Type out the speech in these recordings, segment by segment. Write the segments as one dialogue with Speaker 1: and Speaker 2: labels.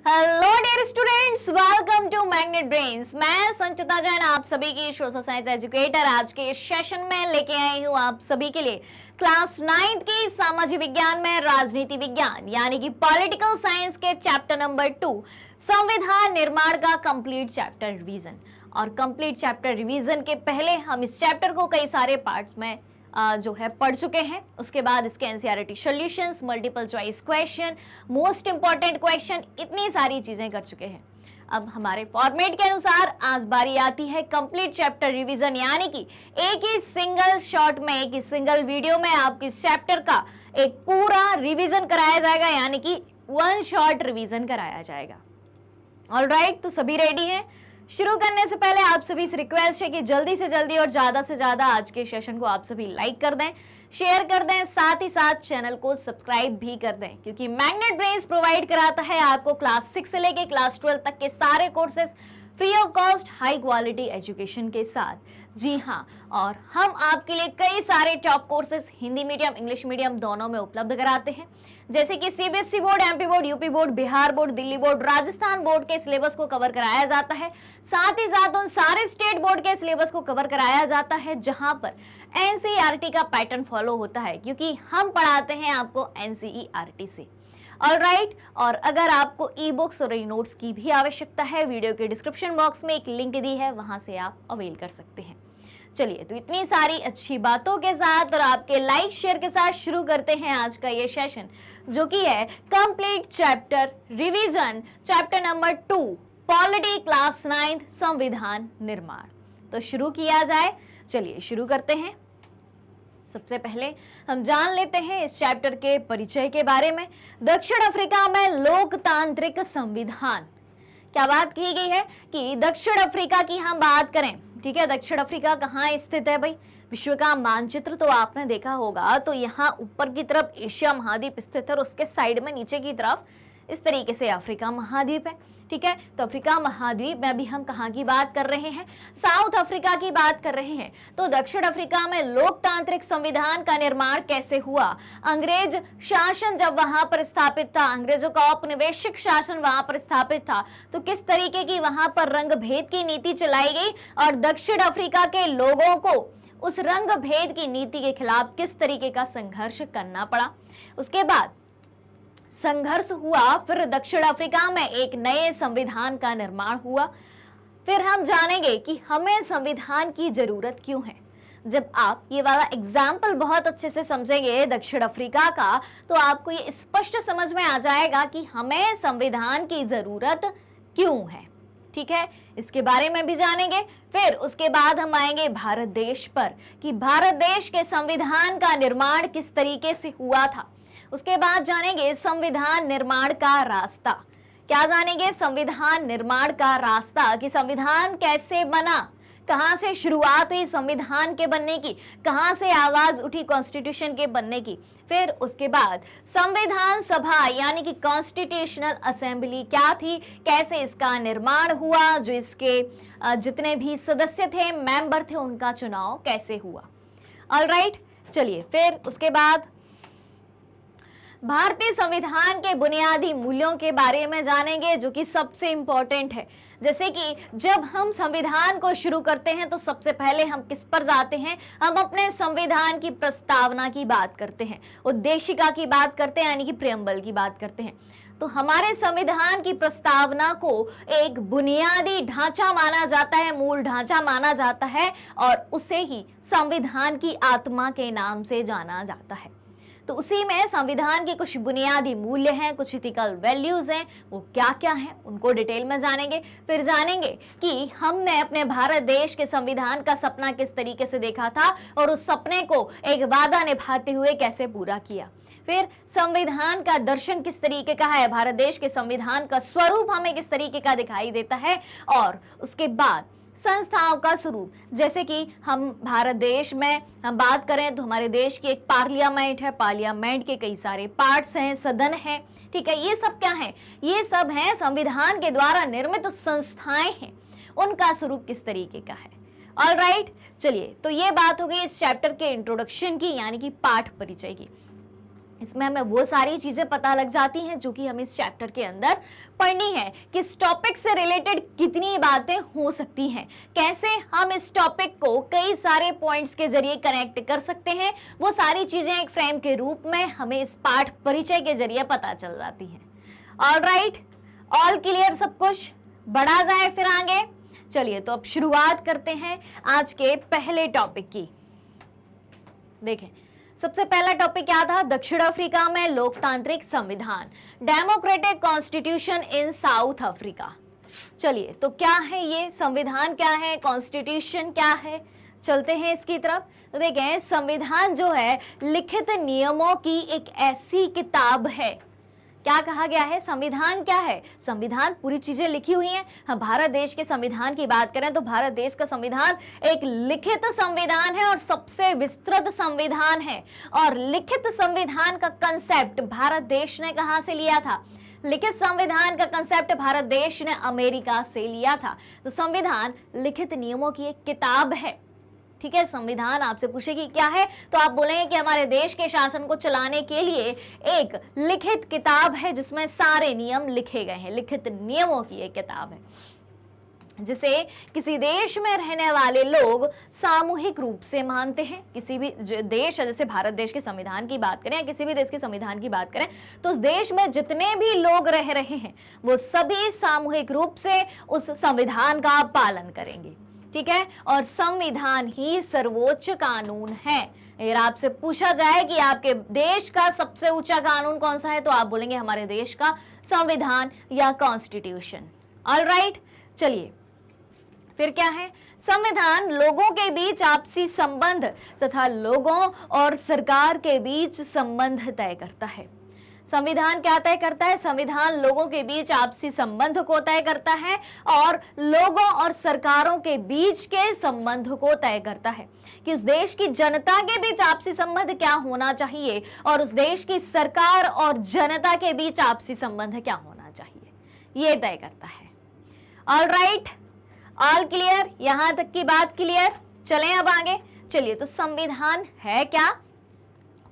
Speaker 1: Hello dear students, welcome to Magnet Brains. मैं संचिता जैन आप सभी की सोशल साइंस एजुकेटर आज के सेशन में लेके आई हूँ आप सभी के लिए क्लास 9th की सामाजिक विज्ञान में राजनीति विज्ञान यानी कि पॉलिटिकल साइंस के चैप्टर नंबर 2 संविधान निर्माण का कंप्लीट चैप्टर रिवीजन। और कंप्लीट चैप्टर रिवीजन के पहले हम इस चैप्टर को कई सारे पार्ट्स में जो है पढ़ चुके हैं। उसके बाद इसके NCERT solutions, multiple choice question, most important question, इतनी सारी चीजें कर चुके हैं। अब हमारे फॉर्मेट के अनुसार आज बारी आती है कंप्लीट चैप्टर रिवीजन, यानी कि एक ही सिंगल शॉट में, एक ही सिंगल वीडियो में आपको इस चैप्टर का एक पूरा रिवीजन कराया जाएगा, यानी कि वन शॉट रिवीजन कराया जाएगा। ऑलराइट, तो सभी रेडी हैं? शुरू करने से पहले आप सभी से रिक्वेस्ट है कि जल्दी से जल्दी और ज्यादा से ज्यादा आज के सेशन को आप सभी लाइक कर दें, शेयर कर दें, साथ ही साथ चैनल को सब्सक्राइब भी कर दें, क्योंकि मैग्नेट ब्रेन्स प्रोवाइड कराता है आपको क्लास 6 से लेके क्लास 12 तक के सारे courses free of cost high quality education के साथ। जी हाँ, और हम आपके लिए कई सारे top courses Hindi medium, English medium दोनों में उपलब्ध कराते हैं, जैसे कि CBSE board, MP board, UP board, Bihar board, Delhi board, Rajasthan board के सिलेबस को कवर कराया जाता है। साथ ही साथ उन सारे स्टेट बोर्ड के सिलेबस को कवर कराया जाता है जहां पर एनसीईआरटी का पैटर्न फॉलो होता है, क्योंकि हम पढ़ाते हैं आपको एनसीईआरटी से। ऑलराइट, और अगर आपको ई बुक्स और ई नोट्स की भी आवश्यकता है, वीडियो के डिस्क्रिप्शन बॉक्स में एक लिंक दी है, वहां से आप अवेल कर सकते हैं। चलिए, तो इतनी सारी अच्छी बातों के साथ और आपके लाइक शेयर के साथ शुरू करते हैं आज का ये सेशन, जो कि है complete chapter revision, chapter number 2 polity class 9 संविधान निर्माण। तो शुरू किया जाए, चलिए शुरू करते हैं। सबसे पहले हम जान लेते हैं इस चैप्टर के परिचय के बारे में। दक्षिण अफ्रीका में लोकतांत्रिक संविधान, क्या बात की गई है कि दक्षिण अफ्रीका की हम बात करें, ठीक है। दक्षिण अफ्रीका कहाँ स्थित है भाई? विश्व का मानचित्र तो आपने देखा होगा, तो यहाँ ऊपर की तरफ एशिया महाद्वीप स्थित है और उसके साइड में नीचे की तरफ इस तरीके से अफ्रीका महाद्वीप है, ठीक है। तो अफ्रीका महाद्वीप में अभी हम कहाँ की बात कर रहे हैं? साउथ अफ्रीका की बात कर रहे हैं। तो दक्षिण अफ्रीका में लोकतांत्रिक संविधान का निर्माण कैसे हुआ? अंग्रेज शासन जब वहां पर स्थापित था, अंग्रेजों का औपनिवेशिक शासन वहां पर स्थापित था, तो किस तरीके की वहां पर रंग भेद की नीति चलाई गई और दक्षिण अफ्रीका के लोगों को उस रंग भेद की नीति के खिलाफ किस तरीके का संघर्ष करना पड़ा। उसके बाद संघर्ष हुआ, फिर दक्षिण अफ्रीका में एक नए संविधान का निर्माण हुआ। फिर हम जानेंगे कि हमें संविधान की जरूरत क्यों है। जब आप ये वाला एग्जाम्पल बहुत अच्छे से समझेंगे दक्षिण अफ्रीका का, तो आपको ये स्पष्ट समझ में आ जाएगा कि हमें संविधान की जरूरत क्यों है, ठीक है। इसके बारे में भी जानेंगे। फिर उसके बाद हम आएंगे भारत देश पर, कि भारत देश के संविधान का निर्माण किस तरीके से हुआ था। उसके बाद जानेंगे संविधान निर्माण का रास्ता। क्या जानेंगे? संविधान निर्माण का रास्ता, कि संविधान कैसे बना, कहां से शुरुआत हुई संविधान के बनने की, कहां से आवाज उठी कॉन्स्टिट्यूशन के बनने की। फिर उसके बाद संविधान सभा यानी कि कॉन्स्टिट्यूशनल असेंबली क्या थी, कैसे इसका निर्माण हुआ, जो इसके जितने भी सदस्य थे, मेंबर थे, उनका चुनाव कैसे हुआ। ऑलराइट, चलिए फिर उसके बाद भारतीय संविधान के बुनियादी मूल्यों के बारे में जानेंगे, जो कि सबसे इंपॉर्टेंट है। जैसे कि जब हम संविधान को शुरू करते हैं तो सबसे पहले हम किस पर जाते हैं? हम अपने संविधान की प्रस्तावना की बात करते हैं, उद्देशिका की बात करते हैं, यानी कि प्रियम्बल की बात करते हैं। तो हमारे संविधान की प्रस्तावना को एक बुनियादी ढांचा माना जाता है, मूल ढांचा माना जाता है, और उसे ही संविधान की आत्मा के नाम से जाना जाता है। तो उसी में संविधान के कुछ बुनियादी मूल्य हैं, कुछ इथिकल वैल्यूज हैं, वो क्या क्या हैं उनको डिटेल में जानेंगे। फिर जानेंगे कि हमने अपने भारत देश के संविधान का सपना किस तरीके से देखा था और उस सपने को एक वादा निभाते हुए कैसे पूरा किया। फिर संविधान का दर्शन किस तरीके का है, भारत देश के संविधान का स्वरूप हमें किस तरीके का दिखाई देता है, और उसके बाद संस्थाओं का स्वरूप। जैसे कि हम भारत देश में हम बात करें तो हमारे देश की एक पार्लियामेंट है, पार्लियामेंट के कई सारे पार्ट्स हैं, सदन है, ठीक है। ये सब क्या है? ये सब हैं संविधान के द्वारा निर्मित संस्थाएं हैं, उनका स्वरूप किस तरीके का है। ऑलराइट, चलिए, तो ये बात हो गई इस चैप्टर के इंट्रोडक्शन की, यानी कि पाठ परिचय की। इसमें हमें वो सारी चीजें पता लग जाती हैं जो कि हमें इस चैप्टर के अंदर पढ़नी है कि इस टॉपिक से रिलेटेड कितनी बातें हो सकती हैं, कैसे हम इस टॉपिक को कई सारे पॉइंट्स के जरिए कनेक्ट कर सकते हैं, वो सारी चीजें एक फ्रेम के रूप में हमें इस पाठ परिचय के जरिए पता चल जाती हैं। ऑलराइट, ऑल क्लियर, सब कुछ बढ़ा जाए फिर आगे। चलिए तो अब शुरुआत करते हैं आज के पहले टॉपिक की। देखें, सबसे पहला टॉपिक क्या था? दक्षिण अफ्रीका में लोकतांत्रिक संविधान, democratic constitution in south Africa. चलिए तो क्या है ये संविधान, क्या है कॉन्स्टिट्यूशन, क्या है, चलते हैं इसकी तरफ। तो देखें, संविधान जो है लिखित नियमों की एक ऐसी किताब है। क्या कहा गया है? संविधान क्या है? संविधान पूरी चीजें लिखी हुई हैं। हम भारत देश के संविधान की बात करें तो भारत देश का संविधान एक लिखित संविधान है और सबसे विस्तृत संविधान है। और लिखित संविधान का कंसेप्ट भारत देश ने कहां से लिया था? लिखित संविधान का कंसेप्ट भारत देश ने अमेरिका से लिया था। तो संविधान लिखित नियमों की एक किताब है। ठीक है, संविधान आपसे पूछेगी क्या है तो आप बोलेंगे कि हमारे देश के शासन को चलाने के लिए एक लिखित किताब है जिसमें सारे नियम लिखे गए हैं। लिखित नियमों की एक किताब है जिसे किसी देश में रहने वाले लोग सामूहिक रूप से मानते हैं। किसी भी देश, जैसे भारत देश के संविधान की बात करें या किसी भी देश के संविधान की बात करें तो उस देश में जितने भी लोग रह रहे हैं वो सभी सामूहिक रूप से उस संविधान का पालन करेंगे। ठीक है, और संविधान ही सर्वोच्च कानून है। अगर आपसे पूछा जाए कि आपके देश का सबसे ऊंचा कानून कौन सा है तो आप बोलेंगे हमारे देश का संविधान या कॉन्स्टिट्यूशन। ऑलराइट, चलिए फिर क्या है? संविधान लोगों के बीच आपसी संबंध तथा लोगों और सरकार के बीच संबंध तय करता है। संविधान क्या तय करता है? संविधान लोगों के बीच आपसी संबंध को तय करता है और लोगों और सरकारों के बीच के संबंध को तय करता है कि उस देश की जनता के बीच आपसी संबंध क्या होना चाहिए और उस देश की सरकार और जनता के बीच आपसी संबंध क्या होना चाहिए, ये तय करता है। ऑलराइट, ऑल क्लियर, यहां तक की बात क्लियर। चलें अब आगे। चलिए तो संविधान है क्या,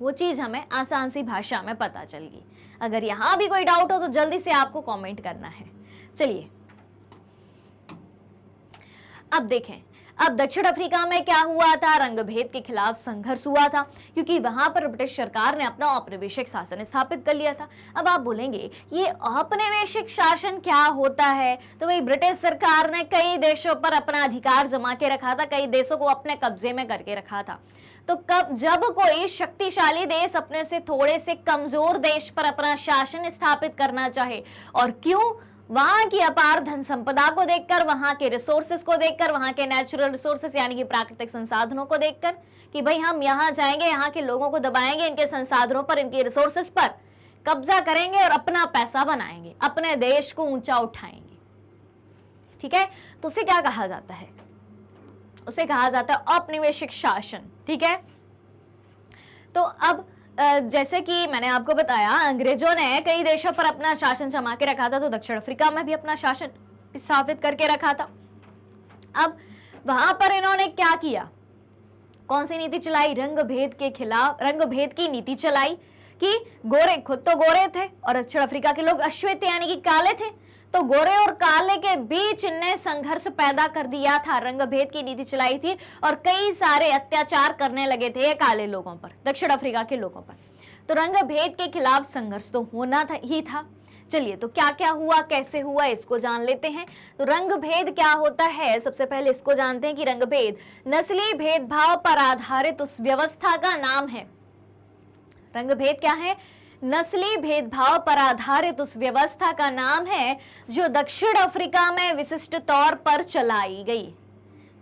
Speaker 1: वो चीज हमें आसान सी भाषा में पता चल गई। अगर यहां भी कोई डाउट हो तो जल्दी से आपको कमेंट करना है। चलिए अब देखें, अब दक्षिण अफ्रीका में क्या हुआ था? रंगभेद के खिलाफ संघर्ष हुआ था क्योंकि वहां पर ब्रिटिश सरकार ने अपना औपनिवेशिक शासन स्थापित कर लिया था। अब आप बोलेंगे ये औपनिवेशिक शासन क्या होता है? तो भाई ब्रिटिश सरकार ने कई देशों पर अपना अधिकार जमा के रखा था, कई देशों को अपने कब्जे में करके रखा था। तो जब कोई शक्तिशाली देश अपने से थोड़े से कमजोर देश पर अपना शासन स्थापित करना चाहे, और क्यों? वहां की अपार धन संपदा को देखकर, वहां के रिसोर्सेस को देखकर, वहां के नेचुरल रिसोर्सेस यानी कि प्राकृतिक संसाधनों को देखकर कि भाई हम यहाँ जाएंगे, यहाँ के लोगों को दबाएंगे, इनके संसाधनों पर, इनके रिसोर्सेस पर कब्जा करेंगे और अपना पैसा बनाएंगे, अपने देश को ऊंचा उठाएंगे। ठीक है, तो उसे क्या कहा जाता है? उसे कहा जाता है औपनिवेशिक शासन। ठीक है, तो अब जैसे कि मैंने आपको बताया अंग्रेजों ने कई देशों पर अपना शासन जमा के रखा था, तो दक्षिण अफ्रीका में भी अपना शासन स्थापित करके रखा था। अब वहां पर इन्होंने क्या किया? कौन सी नीति चलाई? रंग भेद के खिलाफ रंग भेद की नीति चलाई कि गोरे खुद तो गोरे थे और दक्षिण अफ्रीका के लोग अश्वेत यानी कि काले थे, तो गोरे और काले के बीच इनने संघर्ष पैदा कर दिया था, रंगभेद की नीति चलाई थी और कई सारे अत्याचार करने लगे थे ये काले लोगों पर, दक्षिण अफ्रीका के लोगों पर। तो रंगभेद के खिलाफ संघर्ष तो होना ही था। चलिए तो क्या क्या हुआ, कैसे हुआ, इसको जान लेते हैं। तो रंगभेद क्या होता है? सबसे पहले इसको जानते हैं कि रंगभेद नस्ली भेदभाव पर आधारित उस व्यवस्था का नाम है। रंगभेद क्या है? नस्ली भेदभाव पर आधारित उस व्यवस्था का नाम है जो दक्षिण अफ्रीका में विशिष्ट तौर पर चलाई गई।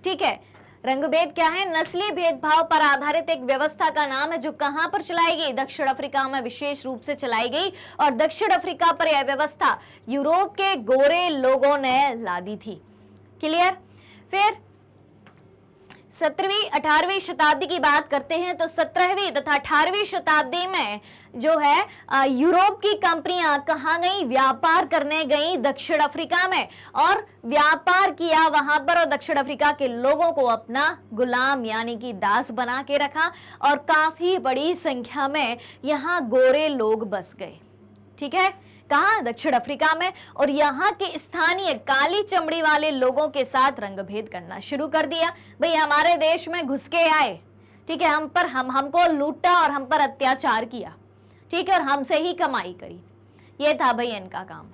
Speaker 1: ठीक है, रंगभेद क्या है? नस्ली भेदभाव पर आधारित एक व्यवस्था का नाम है जो कहां पर चलाई गई? दक्षिण अफ्रीका में विशेष रूप से चलाई गई। और दक्षिण अफ्रीका पर यह व्यवस्था यूरोप के गोरे लोगों ने ला दी थी। क्लियर? फिर 17वीं 18वीं शताब्दी की बात करते हैं तो 17वीं तथा 18वीं शताब्दी में जो है यूरोप की कंपनियां कहाँ गई, व्यापार करने गई दक्षिण अफ्रीका में, और व्यापार किया वहां पर, और दक्षिण अफ्रीका के लोगों को अपना गुलाम यानी कि दास बना के रखा, और काफी बड़ी संख्या में यहाँ गोरे लोग बस गए। ठीक है, कहां, दक्षिण अफ्रीका में, और यहाँ के स्थानीय काली चमड़ी वाले लोगों के साथ रंगभेद करना शुरू कर दिया। भाई हमारे देश में घुस के आए, ठीक है, हमको लूटा और हम पर अत्याचार किया, ठीक है, और हमसे ही कमाई करी, ये था भाई इनका काम।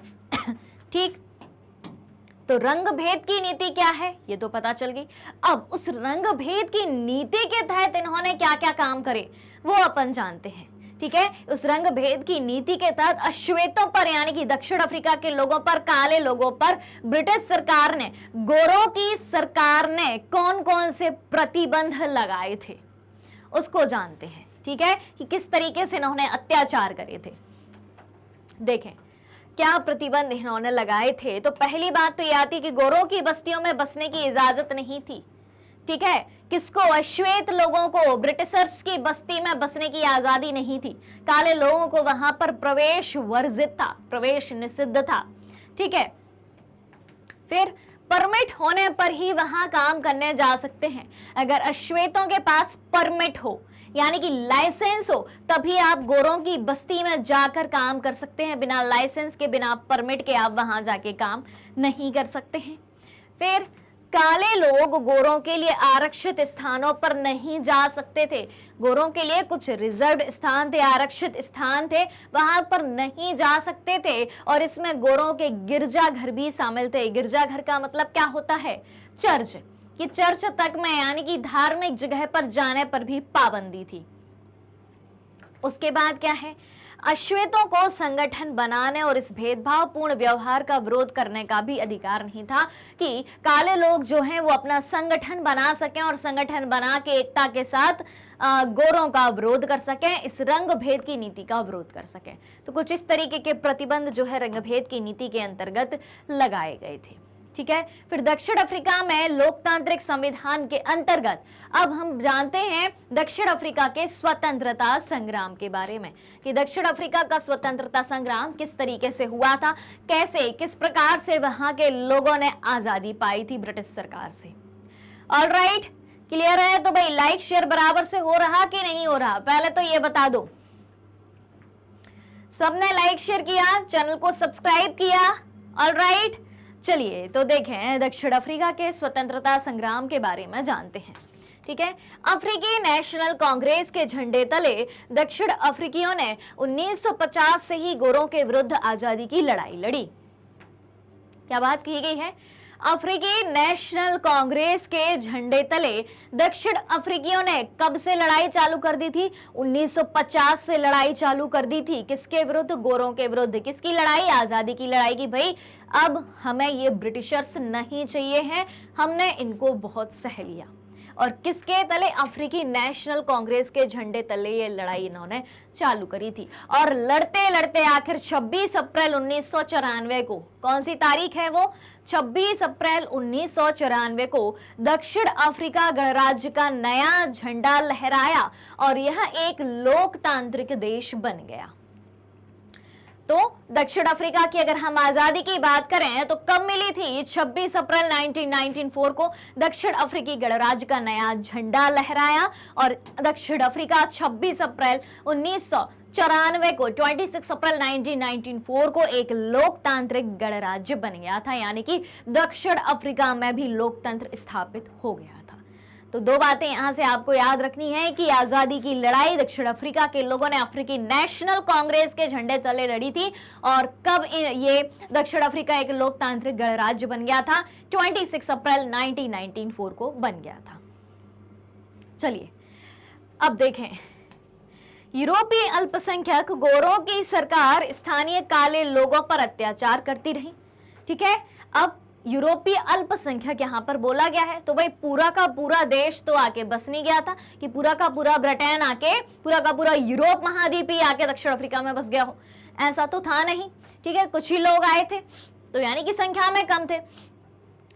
Speaker 1: ठीक, तो रंग भेद की नीति क्या है ये तो पता चल गई। अब उस रंग भेद की नीति के तहत इन्होंने क्या क्या काम करे वो अपन जानते हैं। ठीक है, उस रंग भेद की नीति के तहत अश्वेतों पर यानी कि दक्षिण अफ्रीका के लोगों पर, काले लोगों पर ब्रिटिश सरकार ने, गोरों की सरकार ने कौन कौन से प्रतिबंध लगाए थे उसको जानते हैं। ठीक है, कि किस तरीके से इन्होंने अत्याचार करे थे। देखें क्या प्रतिबंध इन्होंने लगाए थे। तो पहली बात तो यह आती कि गोरों की बस्तियों में बसने की इजाजत नहीं थी। ठीक है, किसको, अश्वेत लोगों को ब्रिटिशर्स की बस्ती में बसने की आजादी नहीं थी। काले लोगों को वहां पर प्रवेश वर्जित था, प्रवेश निषिद्ध था। ठीक है, फिर परमिट होने पर ही वहां काम करने जा सकते हैं। अगर अश्वेतों के पास परमिट हो यानी कि लाइसेंस हो तभी आप गोरों की बस्ती में जाकर काम कर सकते हैं। बिना लाइसेंस के, बिना परमिट के आप वहां जाके काम नहीं कर सकते हैं। फिर काले लोग गोरों के लिए आरक्षित स्थानों पर नहीं जा सकते थे। गोरों के लिए कुछ रिजर्व स्थान थे, आरक्षित स्थान थे, वहां पर नहीं जा सकते थे। और इसमें गोरों के गिरजाघर भी शामिल थे। गिरजाघर का मतलब क्या होता है, चर्च, कि चर्च तक में यानी कि धार्मिक जगह पर जाने पर भी पाबंदी थी। उसके बाद क्या है, अश्वेतों को संगठन बनाने और इस भेदभावपूर्ण व्यवहार का विरोध करने का भी अधिकार नहीं था कि काले लोग जो हैं वो अपना संगठन बना सकें और संगठन बना के एकता के साथ गोरों का विरोध कर सकें, इस रंग भेद की नीति का विरोध कर सकें। तो कुछ इस तरीके के प्रतिबंध जो है रंग भेद की नीति के अंतर्गत लगाए गए थे। ठीक है, फिर दक्षिण अफ्रीका में लोकतांत्रिक संविधान के अंतर्गत अब हम जानते हैं दक्षिण अफ्रीका के स्वतंत्रता संग्राम के बारे में, कि दक्षिण अफ्रीका का स्वतंत्रता संग्राम किस तरीके से हुआ था, कैसे किस प्रकार से वहां के लोगों ने आजादी पाई थी ब्रिटिश सरकार से। ऑलराइट, क्लियर है? तो भाई लाइक शेयर बराबर से हो रहा कि नहीं हो रहा, पहले तो ये बता दो। सबने लाइक शेयर किया, चैनल को सब्सक्राइब किया। ऑलराइट, चलिए तो देखें दक्षिण अफ्रीका के स्वतंत्रता संग्राम के बारे में जानते हैं। ठीक है, अफ्रीकी नेशनल कांग्रेस के झंडे तले दक्षिण अफ्रीकियों ने 1950 से ही गोरों के विरुद्ध आजादी की लड़ाई लड़ी। क्या बात कही गई है, अफ्रीकी नेशनल कांग्रेस के झंडे तले दक्षिण अफ्रीकियों ने कब से लड़ाई चालू कर दी थी, 1950 से लड़ाई चालू कर दी थी। किसके विरुद्ध, गोरों के विरुद्ध। किसकी लड़ाई, आजादी की लड़ाई की। भाई अब हमें ये ब्रिटिशर्स नहीं चाहिए हैं, हमने इनको बहुत सह लिया। और किसके तले, अफ्रीकी नेशनल कांग्रेस के झंडे तले ये लड़ाई इन्होंने चालू करी थी। और लड़ते लड़ते आखिर 26 अप्रैल 1994 को, कौन सी तारीख है वो, 26 अप्रैल 1994 को दक्षिण अफ्रीका गणराज्य का नया झंडा लहराया और यह एक लोकतांत्रिक देश बन गया। तो दक्षिण अफ्रीका की अगर हम आजादी की बात करें तो कब मिली थी, 26 अप्रैल 1994 को दक्षिण अफ्रीकी गणराज्य का नया झंडा लहराया और दक्षिण अफ्रीका 26 अप्रैल 1994 को 26 अप्रैल 1994 को एक लोकतांत्रिक गणराज्य बन गया था, यानी कि दक्षिण अफ्रीका में भी लोकतंत्र स्थापित हो गया था। तो दो बातें यहां से आपको याद रखनी है कि आजादी की लड़ाई दक्षिण अफ्रीका के लोगों ने अफ्रीकी नेशनल कांग्रेस के झंडे तले लड़ी थी और कब ये दक्षिण अफ्रीका एक लोकतांत्रिक गणराज्य बन गया था, 26 अप्रैल 1994 को बन गया था। चलिए अब देखें, यूरोपीय अल्पसंख्यक गोरों की सरकार स्थानीय काले लोगों पर अत्याचार करती रही। ठीक है, अब यूरोपीय अल्पसंख्यक यहां पर बोला गया है, तो भाई पूरा का पूरा देश तो आके बस नहीं गया था कि पूरा का पूरा ब्रिटेन आके, पूरा का पूरा यूरोप महाद्वीप ही आके दक्षिण अफ्रीका में बस गया हो, ऐसा तो था नहीं। ठीक है, कुछ ही लोग आए थे, तो यानी कि संख्या में कम थे।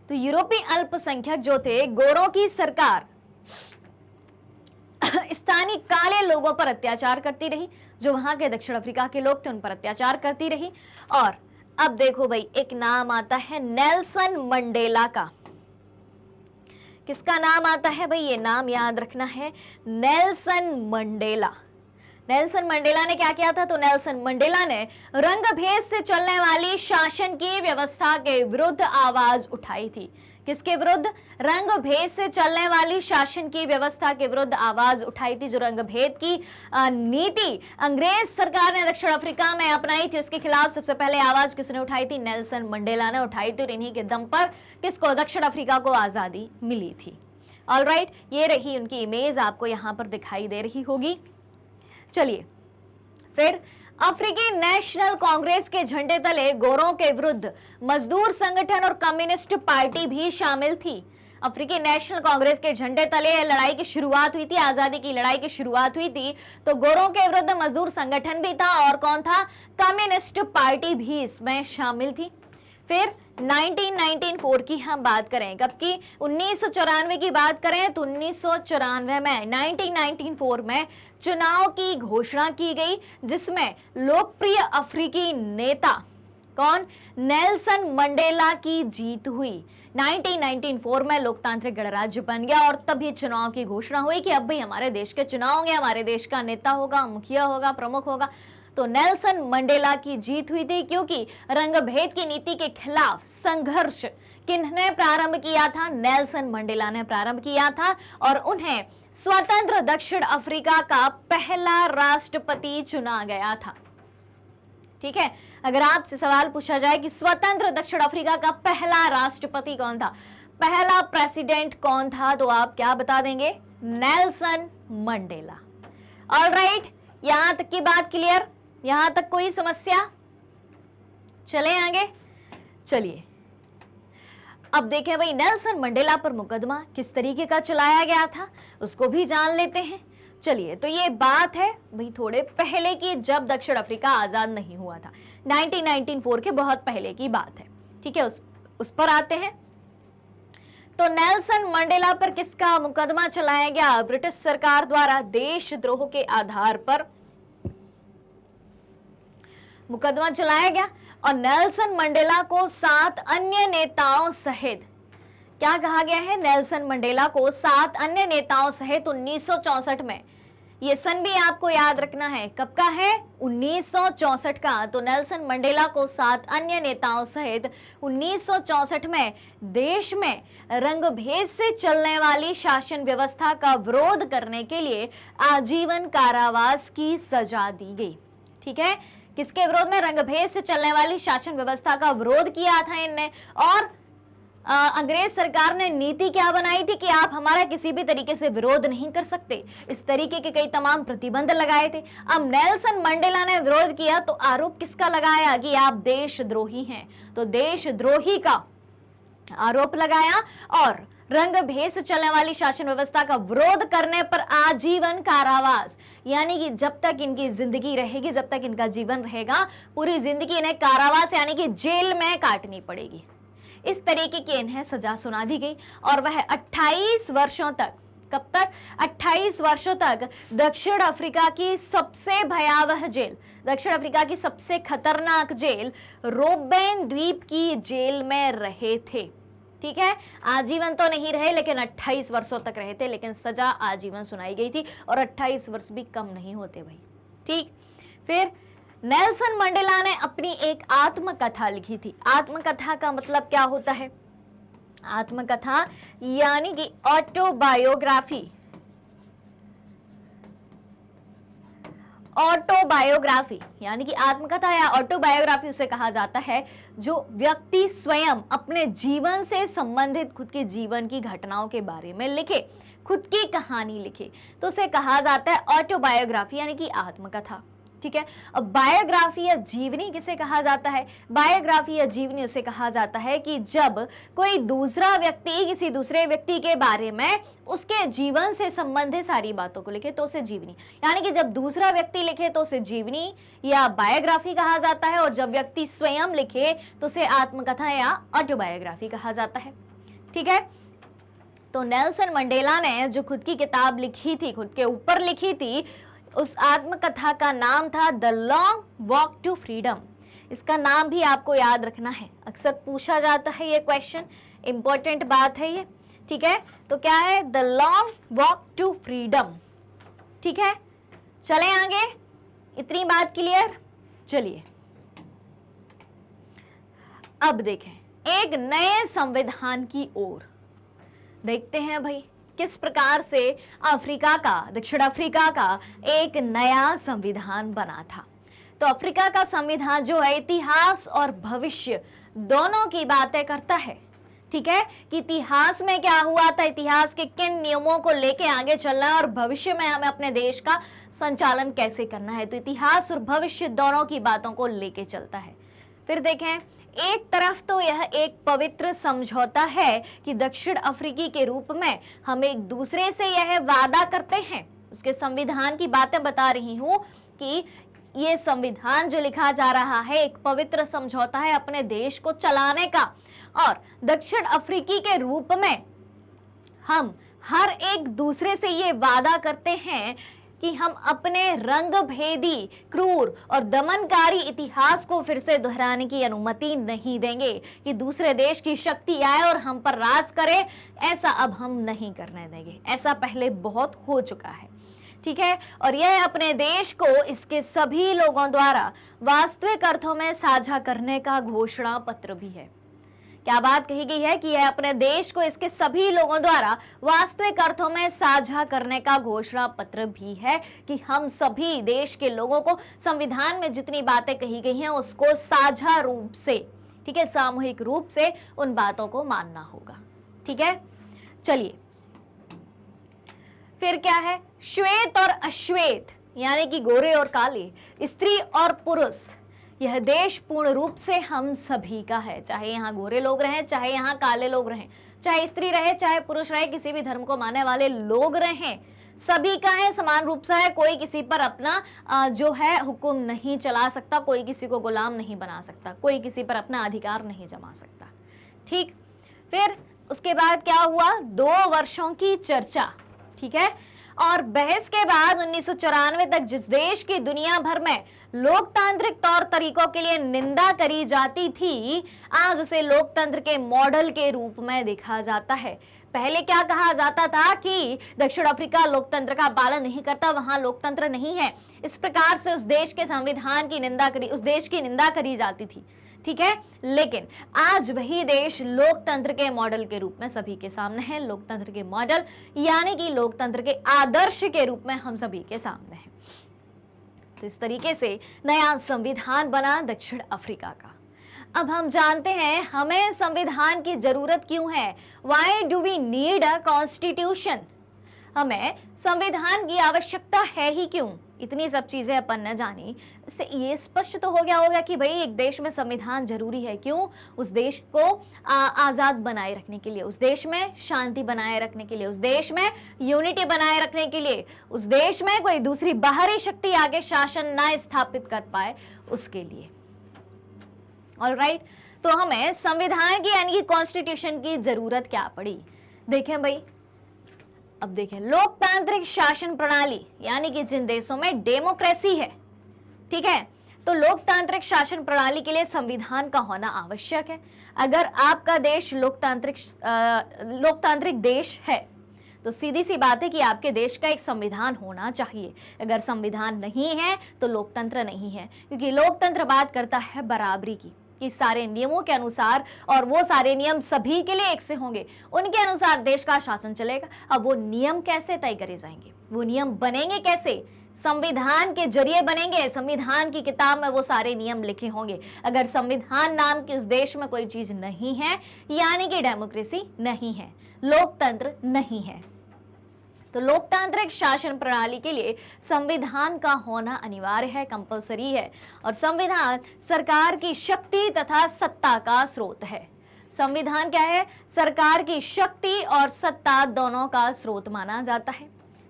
Speaker 1: तो यूरोपीय अल्पसंख्यक जो थे, गोरों की सरकार स्थानीय काले लोगों पर अत्याचार करती रही, जो वहां के दक्षिण अफ्रीका के लोग थे उन पर अत्याचार करती रही। और अब देखो भाई, एक नाम आता है नेल्सन मंडेला का। किसका नाम आता है भाई? ये नाम याद रखना है, नेल्सन मंडेला। नेल्सन मंडेला ने क्या किया था? तो नेल्सन मंडेला ने रंगभेद से चलने वाली शासन की व्यवस्था के विरुद्ध आवाज उठाई थी। किसके विरुद्ध? रंगभेद से चलने वाली शासन की व्यवस्था के विरुद्ध आवाज उठाई थी। जो रंगभेद की नीति अंग्रेज सरकार ने दक्षिण अफ्रीका में अपनाई थी, उसके खिलाफ सबसे पहले आवाज किसने उठाई थी? नेल्सन मंडेला ने उठाई थी। और इन्हीं के दम पर किसको? दक्षिण अफ्रीका को आजादी मिली थी। ऑलराइट, ये रही उनकी इमेज, आपको यहां पर दिखाई दे रही होगी। चलिए फिर, अफ्रीकी नेशनल कांग्रेस के झंडे तले गोरों के विरुद्ध मजदूर संगठन और कम्युनिस्ट पार्टी भी शामिल थी। अफ्रीकी नेशनल कांग्रेस के झंडे तले लड़ाई की शुरुआत हुई थी, आजादी की लड़ाई की शुरुआत हुई थी, तो गोरों के विरुद्ध मजदूर संगठन भी था और कौन था? कम्युनिस्ट पार्टी भी इसमें शामिल थी। फिर 1994 की हम बात करें, कब की? 1994 की बात करें तो 1994 में 1994 में चुनाव की घोषणा की गई, जिसमें लोकप्रिय अफ्रीकी नेता कौन? नेल्सन मंडेला की जीत हुई। 1994 में लोकतांत्रिक गणराज्य बन गया और तभी चुनाव की घोषणा हुई कि अब भाई हमारे देश के चुनाव होंगे, हमारे देश का नेता होगा, मुखिया होगा, प्रमुख होगा। तो नेल्सन मंडेला की जीत हुई थी, क्योंकि रंगभेद की नीति के खिलाफ संघर्ष किन्होंने प्रारंभ किया था? नेल्सन मंडेला ने प्रारंभ किया था और उन्हें स्वतंत्र दक्षिण अफ्रीका का पहला राष्ट्रपति चुना गया था। ठीक है, अगर आपसे सवाल पूछा जाए कि स्वतंत्र दक्षिण अफ्रीका का पहला राष्ट्रपति कौन था, पहला प्रेसिडेंट कौन था, तो आप क्या बता देंगे? Nelson Mandela. ऑलराइट, यहां तक की बात क्लियर? यहां तक कोई समस्या? चले आगे। चलिए अब देखें भाई, नेल्सन मंडेला पर मुकदमा किस तरीके का चलाया गया था, उसको भी जान लेते हैं। चलिए, तो ये बात है भाई थोड़े पहले की, जब दक्षिण अफ्रीका आजाद नहीं हुआ था, 1994 के बहुत पहले की बात है। ठीक है, उस पर आते हैं। तो नेल्सन मंडेला पर किसका मुकदमा चलाया गया? ब्रिटिश सरकार द्वारा देशद्रोह के आधार पर मुकदमा चलाया गया और नेल्सन मंडेला को 7 अन्य नेताओं सहित, क्या कहा गया है? नेल्सन मंडेला को 7 अन्य नेताओं सहित 1964 में, ये सन भी आपको याद रखना है, कब का है? 1964 का। तो नेल्सन मंडेला को 7 अन्य नेताओं सहित 1964 में देश में रंगभेद से चलने वाली शासन व्यवस्था का विरोध करने के लिए आजीवन कारावास की सजा दी गई। ठीक है, किसके विरोध में? रंगभेद से चलने वाली शासन व्यवस्था का विरोध किया था इनने। और अंग्रेज सरकार ने नीति क्या बनाई थी कि आप हमारा किसी भी तरीके से विरोध नहीं कर सकते, इस तरीके के कई तमाम प्रतिबंध लगाए थे। अब नेल्सन मंडेला ने विरोध किया तो आरोप किसका लगाया कि आप देशद्रोही हैं, तो देशद्रोही का आरोप लगाया और रंगभेद से चलने वाली शासन व्यवस्था का विरोध करने पर आजीवन कारावास, यानी कि जब तक इनकी जिंदगी रहेगी, जब तक इनका जीवन रहेगा, पूरी जिंदगी इन्हें कारावास यानी कि जेल में काटनी पड़ेगी। इस तरीके की इन्हें सजा सुना दी गई और वह 28 वर्षों तक, कब तक? 28 वर्षों तक दक्षिण अफ्रीका की सबसे भयावह जेल, दक्षिण अफ्रीका की सबसे खतरनाक जेल रोबेन द्वीप की जेल में रहे थे। ठीक है, आजीवन तो नहीं रहे लेकिन 28 वर्षों तक रहे थे, लेकिन सजा आजीवन सुनाई गई थी और 28 वर्ष भी कम नहीं होते भाई। ठीक, फिर नेल्सन मंडेला ने अपनी एक आत्मकथा लिखी थी। आत्मकथा का मतलब क्या होता है? आत्मकथा यानी कि ऑटोबायोग्राफी। ऑटोबायोग्राफी यानी कि आत्मकथा या ऑटोबायोग्राफी उसे कहा जाता है जो व्यक्ति स्वयं अपने जीवन से संबंधित खुद के जीवन की घटनाओं के बारे में लिखे, खुद की कहानी लिखे, तो उसे कहा जाता है ऑटोबायोग्राफी यानी कि आत्मकथा। ठीक है, अब बायोग्राफी या जीवनी किसे कहा जाता है? बायोग्राफी या जीवनी उसे कहा जाता है कि जब कोई दूसरा व्यक्ति किसी दूसरे व्यक्ति के बारे में उसके जीवन से संबंधित सारी बातों को लिखे तो उसे जीवनी, यानी कि जब दूसरा व्यक्ति लिखे तो उसे जीवनी या बायोग्राफी कहा जाता है और जब व्यक्ति स्वयं लिखे तो उसे आत्मकथा या ऑटोबायोग्राफी कहा जाता है। ठीक है, तो नेल्सन मंडेला ने जो खुद की किताब लिखी थी, खुद के ऊपर लिखी थी, उस आत्मकथा का नाम था the Long Walk to Freedom. इसका नाम भी आपको याद रखना है, अक्सर पूछा जाता है ये क्वेश्चन, इंपॉर्टेंट बात है ये, ठीक है। तो क्या है? The Long Walk to Freedom, ठीक है। चलें आगे, इतनी बात क्लियर। चलिए अब देखें एक नए संविधान की ओर, देखते हैं भाई किस प्रकार से अफ्रीका का, दक्षिण अफ्रीका का एक नया संविधान बना था। तो अफ्रीका का संविधान जो है इतिहास और भविष्य दोनों की बातें करता है, ठीक है, कि इतिहास में क्या हुआ था, इतिहास के किन नियमों को लेके आगे चलना है और भविष्य में हमें अपने देश का संचालन कैसे करना है। तो इतिहास और भविष्य दोनों की बातों को लेके चलता है। फिर देखें, एक तरफ तो यह एक पवित्र समझौता है कि दक्षिण अफ्रीकी के रूप में हम एक दूसरे से यह वादा करते हैं, उसके संविधान की बातें बता रही हूं कि ये संविधान जो लिखा जा रहा है एक पवित्र समझौता है अपने देश को चलाने का, और दक्षिण अफ्रीकी के रूप में हम हर एक दूसरे से ये वादा करते हैं कि हम अपने रंगभेदी, क्रूर और दमनकारी इतिहास को फिर से दोहराने की अनुमति नहीं देंगे, कि दूसरे देश की शक्ति आए और हम पर राज करे, ऐसा अब हम नहीं करने देंगे। ऐसा पहले बहुत हो चुका है, ठीक है। और यह अपने देश को इसके सभी लोगों द्वारा वास्तविक अर्थों में साझा करने का घोषणा पत्र भी है। क्या बात कही गई है? कि यह अपने देश को इसके सभी लोगों द्वारा वास्तविक अर्थों में साझा करने का घोषणा पत्र भी है, कि हम सभी देश के लोगों को संविधान में जितनी बातें कही गई हैं उसको साझा रूप से, ठीक है, सामूहिक रूप से उन बातों को मानना होगा, ठीक है। चलिए फिर क्या है? श्वेत और अश्वेत यानी कि गोरे और काले, स्त्री और पुरुष, यह देश पूर्ण रूप से हम सभी का है, चाहे यहाँ गोरे लोग रहें, चाहे यहाँ काले लोग रहें, चाहे स्त्री रहे, चाहे पुरुष रहे, किसी भी धर्म को मानने वाले लोग रहें, सभी का है, समान रूप से है। कोई किसी पर अपना जो है हुक्म नहीं चला सकता, कोई किसी को गुलाम नहीं बना सकता, कोई किसी पर अपना अधिकार नहीं जमा सकता, ठीक। फिर उसके बाद क्या हुआ? 2 वर्षों की चर्चा, ठीक है, और बहस के बाद 1994 तक जिस देश की दुनिया भर में लोकतांत्रिक तौर तरीकों के लिए निंदा करी जाती थी, आज उसे लोकतंत्र के मॉडल के रूप में देखा जाता है। पहले क्या कहा जाता था कि दक्षिण अफ्रीका लोकतंत्र का पालन नहीं करता, वहां लोकतंत्र नहीं है, इस प्रकार से उस देश के संविधान की निंदा करी, उस देश की निंदा करी जाती थी, ठीक है। लेकिन आज वही देश लोकतंत्र के मॉडल के रूप में सभी के सामने है, लोकतंत्र के मॉडल यानी कि लोकतंत्र के आदर्श के रूप में हम सभी के सामने है। तो इस तरीके से नया संविधान बना दक्षिण अफ्रीका का। अब हम जानते हैं हमें संविधान की जरूरत क्यों है। Why do we need a constitution? हमें संविधान की आवश्यकता है ही क्यों? इतनी सब चीजें अपन न जानी, इससे ये स्पष्ट तो हो गया होगा कि भाई एक देश में संविधान जरूरी है। क्यों? उस देश को आजाद बनाए रखने के लिए, उस देश में शांति बनाए रखने के लिए, उस देश में यूनिटी बनाए रखने के लिए, उस देश में कोई दूसरी बाहरी शक्ति आगे शासन ना स्थापित कर पाए, उसके लिए। ऑलराइट, तो हमें संविधान की यानी कि कॉन्स्टिट्यूशन की जरूरत क्या पड़ी? देखें भाई, अब देखें, लोकतांत्रिक शासन प्रणाली यानी कि जिन देशों में डेमोक्रेसी है, ठीक है, तो लोकतांत्रिक शासन प्रणाली के लिए संविधान का होना आवश्यक है। अगर आपका देश लोकतांत्रिक देश है तो सीधी सी बात है कि आपके देश का एक संविधान होना चाहिए। अगर संविधान नहीं है तो लोकतंत्र नहीं है, क्योंकि लोकतंत्र बात करता है बराबरी की, कि सारे नियमों के अनुसार, और वो सारे नियम सभी के लिए एक से होंगे, उनके अनुसार देश का शासन चलेगा। अब वो नियम कैसे तय करे जाएंगे, वो नियम बनेंगे कैसे? संविधान के जरिए बनेंगे। संविधान की किताब में वो सारे नियम लिखे होंगे। अगर संविधान नाम की उस देश में कोई चीज नहीं है, यानी कि डेमोक्रेसी नहीं है, लोकतंत्र नहीं है। तो लोकतांत्रिक शासन प्रणाली के लिए संविधान का होना अनिवार्य है, कंपलसरी है। और संविधान सरकार की शक्ति तथा सत्ता का स्रोत है। संविधान क्या है? सरकार की शक्ति और सत्ता दोनों का स्रोत माना जाता है,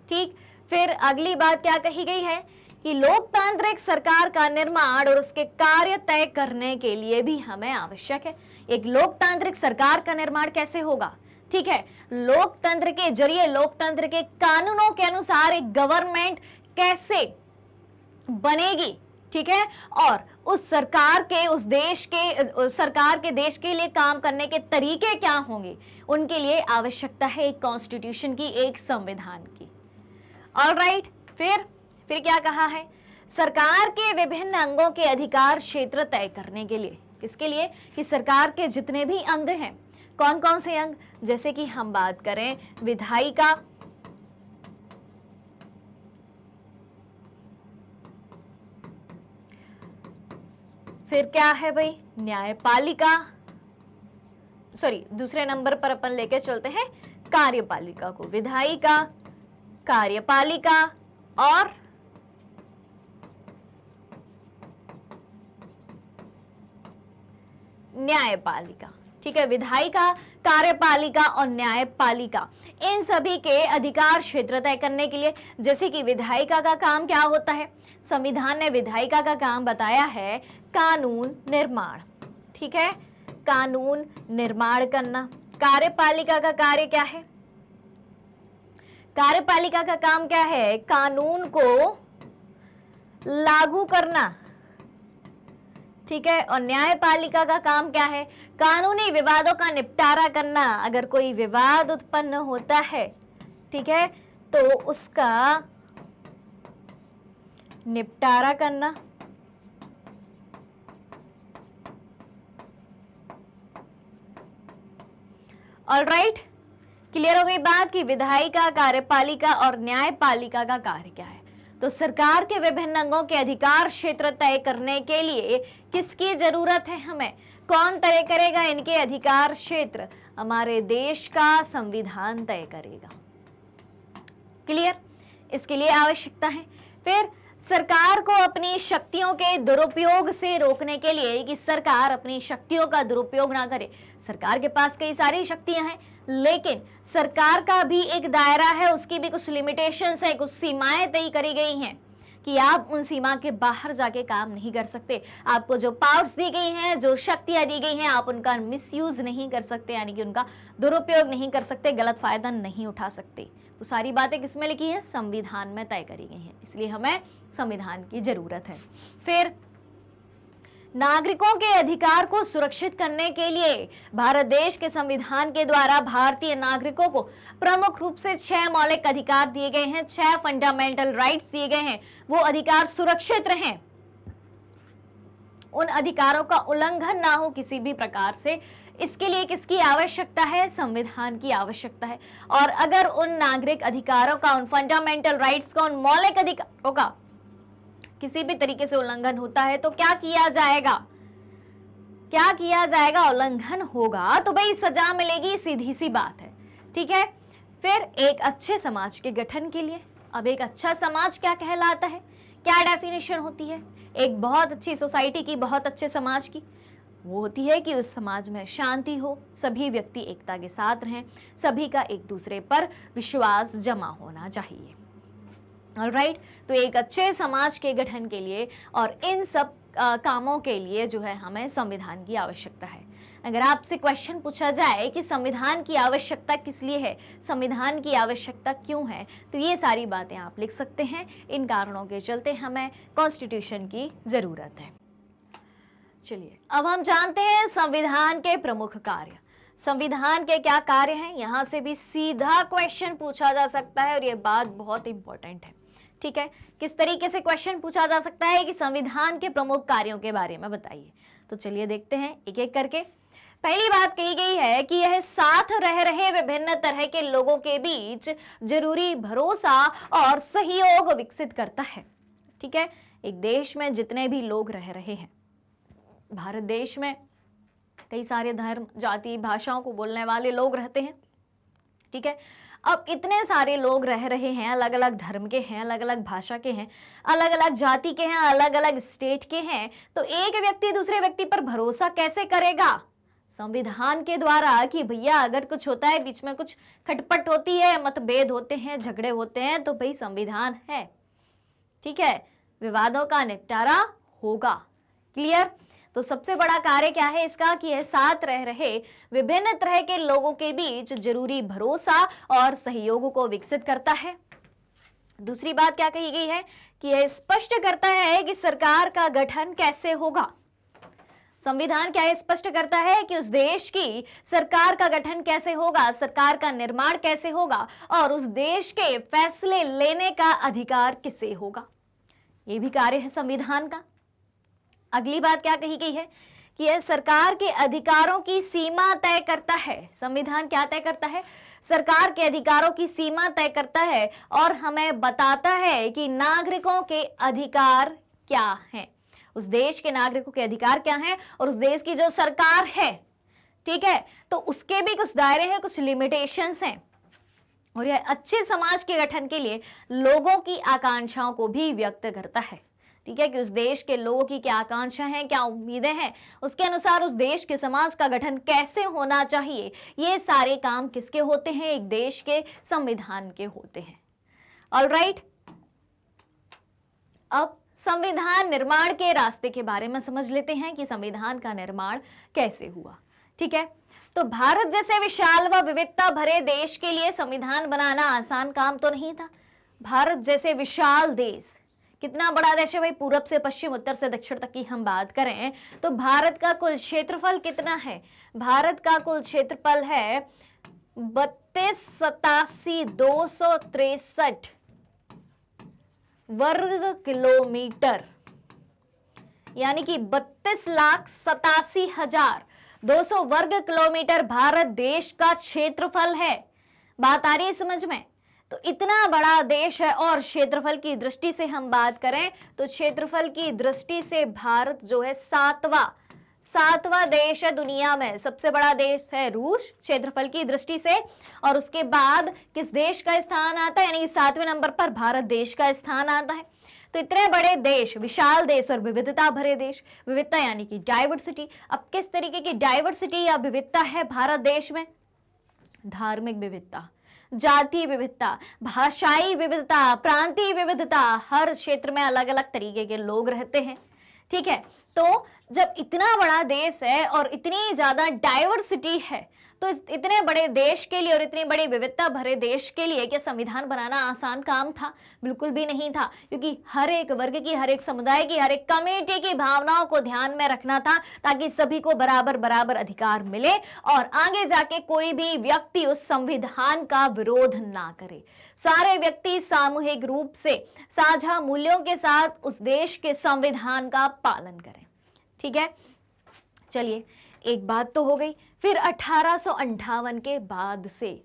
Speaker 1: ठीक। फिर अगली बात क्या कही गई है कि लोकतांत्रिक सरकार का निर्माण और उसके कार्य तय करने के लिए भी हमें आवश्यक है। एक लोकतांत्रिक सरकार का निर्माण कैसे होगा? ठीक है, लोकतंत्र के जरिए, लोकतंत्र के कानूनों के अनुसार एक गवर्नमेंट कैसे बनेगी, ठीक है, और उस सरकार के, उस देश के, सरकार के देश के लिए काम करने के तरीके क्या होंगे, उनके लिए आवश्यकता है एक कॉन्स्टिट्यूशन की, एक संविधान की। ऑलराइट, फिर क्या कहा है, सरकार के विभिन्न अंगों के अधिकार क्षेत्र तय करने के लिए, किसके लिए, कि सरकार के जितने भी अंग हैं, कौन कौन से अंग, जैसे कि हम बात करें विधायिका, फिर क्या है भाई, न्यायपालिका, सॉरी दूसरे नंबर पर अपन लेके चलते हैं कार्यपालिका को, विधायिका, कार्यपालिका और न्यायपालिका, ठीक है, विधायिका, कार्यपालिका और न्यायपालिका, इन सभी के अधिकार क्षेत्र तय करने के लिए, जैसे कि विधायिका का काम क्या होता है, संविधान ने विधायिका का काम बताया है कानून निर्माण, ठीक है, कानून निर्माण करना। कार्यपालिका का कार्य क्या है, कार्यपालिका का काम क्या है, कानून को लागू करना, ठीक है, और न्यायपालिका का काम क्या है, कानूनी विवादों का निपटारा करना। अगर कोई विवाद उत्पन्न होता है, ठीक है, तो उसका निपटारा करना। ऑलराइट, क्लियर हो गई बात कि विधायिका, कार्यपालिका और न्यायपालिका का कार्य क्या है। तो सरकार के विभिन्न अंगों के अधिकार क्षेत्र तय करने के लिए किसकी जरूरत है हमें, कौन तय करेगा इनके अधिकार क्षेत्र, हमारे देश का संविधान तय करेगा। क्लियर, इसके लिए आवश्यकता है। फिर सरकार को अपनी शक्तियों के दुरुपयोग से रोकने के लिए, कि सरकार अपनी शक्तियों का दुरुपयोग ना करे। सरकार के पास कई सारी शक्तियां हैं, लेकिन सरकार का भी एक दायरा है, उसकी भी कुछ लिमिटेशंस है, कुछ सीमाएं तय करी गई हैं कि आप उन सीमा के बाहर जाके काम नहीं कर सकते। आपको जो पावर्स दी गई हैं, जो शक्तियां दी गई हैं, आप उनका मिसयूज नहीं कर सकते, यानी कि उनका दुरुपयोग नहीं कर सकते, गलत फायदा नहीं उठा सकते। वो सारी बातें किसमें लिखी है, संविधान में तय करी गई हैं, इसलिए हमें संविधान की जरूरत है। फिर नागरिकों के अधिकार को सुरक्षित करने के लिए भारत देश के संविधान के द्वारा भारतीय नागरिकों को प्रमुख रूप से 6 मौलिक अधिकार दिए गए हैं, 6 फंडामेंटल राइट्स दिए गए हैं। वो अधिकार सुरक्षित रहें, उन अधिकारों का उल्लंघन ना हो किसी भी प्रकार से, इसके लिए किसकी आवश्यकता है, संविधान की आवश्यकता है। और अगर उन नागरिक अधिकारों का, उन फंडामेंटल राइट्स का, उन मौलिक अधिकारों का किसी भी तरीके से उल्लंघन होता है तो क्या किया जाएगा, क्या किया जाएगा, उल्लंघन होगा तो भाई सजा मिलेगी, सीधी सी बात है, ठीक है। फिर एक अच्छे समाज के गठन के लिए, अब एक अच्छा समाज क्या कहलाता है, क्या डेफिनेशन होती है एक बहुत अच्छी सोसाइटी की, बहुत अच्छे समाज की, वो होती है कि उस समाज में शांति हो, सभी व्यक्ति एकता के साथ रहें, सभी का एक दूसरे पर विश्वास जमा होना चाहिए। ऑलराइट, तो एक अच्छे समाज के गठन के लिए और इन सब कामों के लिए जो है हमें संविधान की आवश्यकता है। अगर आपसे क्वेश्चन पूछा जाए कि संविधान की आवश्यकता किस लिए है, संविधान की आवश्यकता क्यों है, तो ये सारी बातें आप लिख सकते हैं। इन कारणों के चलते हमें कॉन्स्टिट्यूशन की जरूरत है। चलिए अब हम जानते हैं संविधान के प्रमुख कार्य। संविधान के क्या कार्य हैं, यहां से भी सीधा क्वेश्चन पूछा जा सकता है और ये बात बहुत इंपॉर्टेंट है, ठीक है। किस तरीके से क्वेश्चन पूछा जा सकता है कि संविधान के प्रमुख कार्यों के बारे में बताइए। तो चलिए देखते हैं एक एक करके। पहली बात कही गई है कि यह साथ रह रहे विभिन्न तरह के लोगों के बीच जरूरी भरोसा और सहयोग विकसित करता है, ठीक है। एक देश में जितने भी लोग रह रहे हैं, भारत देश में कई सारे धर्म, जाति, भाषाओं को बोलने वाले लोग रहते हैं, ठीक है। अब इतने सारे लोग रह रहे हैं, अलग अलग धर्म के हैं, अलग अलग भाषा के हैं, अलग अलग जाति के हैं, अलग अलग स्टेट के हैं, तो एक व्यक्ति दूसरे व्यक्ति पर भरोसा कैसे करेगा, संविधान के द्वारा, कि भैया अगर कुछ होता है, बीच में कुछ खटपट होती है, मतभेद होते हैं, झगड़े होते हैं, तो भाई संविधान है, ठीक है, विवादों का निपटारा होगा। क्लियर। तो सबसे बड़ा कार्य क्या है इसका कि यह साथ रह रहे विभिन्न तरह के लोगों के बीच जरूरी भरोसा और सहयोग को विकसित करता है। दूसरी बात क्या कही गई है कि यह स्पष्ट करता है कि सरकार का गठन कैसे होगा। संविधान क्या स्पष्ट करता है कि उस देश की सरकार का गठन कैसे होगा, सरकार का निर्माण कैसे होगा और उस देश के फैसले लेने का अधिकार किसे होगा। यह भी कार्य है संविधान का। अगली बात क्या कही गई है कि यह सरकार के अधिकारों की सीमा तय करता है। संविधान क्या तय करता है? सरकार के अधिकारों की सीमा तय करता है और हमें बताता है कि नागरिकों के अधिकार क्या हैं, उस देश के नागरिकों के अधिकार क्या हैं और उस देश की जो सरकार है, ठीक है, तो उसके भी कुछ दायरे हैं, कुछ लिमिटेशंस हैं। और यह अच्छे समाज के गठन के लिए लोगों की आकांक्षाओं को भी व्यक्त करता है। ठीक है, कि उस देश के लोगों की क्या आकांक्षा है, क्या उम्मीदें हैं, उसके अनुसार उस देश के समाज का गठन कैसे होना चाहिए, ये सारे काम किसके होते हैं? एक देश के संविधान के होते हैं। ऑलराइट, अब संविधान निर्माण के रास्ते के बारे में समझ लेते हैं कि संविधान का निर्माण कैसे हुआ। ठीक है, तो भारत जैसे विशाल व विविधता भरे देश के लिए संविधान बनाना आसान काम तो नहीं था। भारत जैसे विशाल देश, कितना बड़ा देश है भाई, पूरब से पश्चिम, उत्तर से दक्षिण तक की हम बात करें तो भारत का कुल क्षेत्रफल कितना है? भारत का कुल क्षेत्रफल है 32,87,263 वर्ग किलोमीटर, यानी कि 32,87,200 वर्ग किलोमीटर भारत देश का क्षेत्रफल है। बात आ रही है समझ में? तो इतना बड़ा देश है और क्षेत्रफल की दृष्टि से हम बात करें तो क्षेत्रफल की दृष्टि से भारत जो है सातवां देश है दुनिया में। सबसे बड़ा देश है रूस क्षेत्रफल की दृष्टि से, और उसके बाद किस देश का स्थान आता है, यानी कि 7वें नंबर पर भारत देश का स्थान आता है। तो इतने बड़े देश, विशाल देश और विविधता भरे देश, विविधता यानी कि डाइवर्सिटी। अब किस तरीके की डाइवर्सिटी या विविधता है भारत देश में? धार्मिक विविधता, जातीय विविधता, भाषाई विविधता, प्रांतीय विविधता, हर क्षेत्र में अलग अलग तरीके के लोग रहते हैं। ठीक है, तो जब इतना बड़ा देश है और इतनी ज्यादा डाइवर्सिटी है तो इतने बड़े देश के लिए और इतनी बड़ी विविधता भरे देश के लिए क्या संविधान बनाना आसान काम था? बिल्कुल भी नहीं था, क्योंकि हर एक वर्ग की, हर एक समुदाय की, हर एक कम्युनिटी की भावनाओं को ध्यान में रखना था ताकि सभी को बराबर बराबर अधिकार मिले और आगे जाके कोई भी व्यक्ति उस संविधान का विरोध ना करे। सारे व्यक्ति सामूहिक रूप से साझा मूल्यों के साथ उस देश के संविधान का पालन करें। ठीक है, चलिए एक बात तो हो गई। फिर 1858 के बाद से,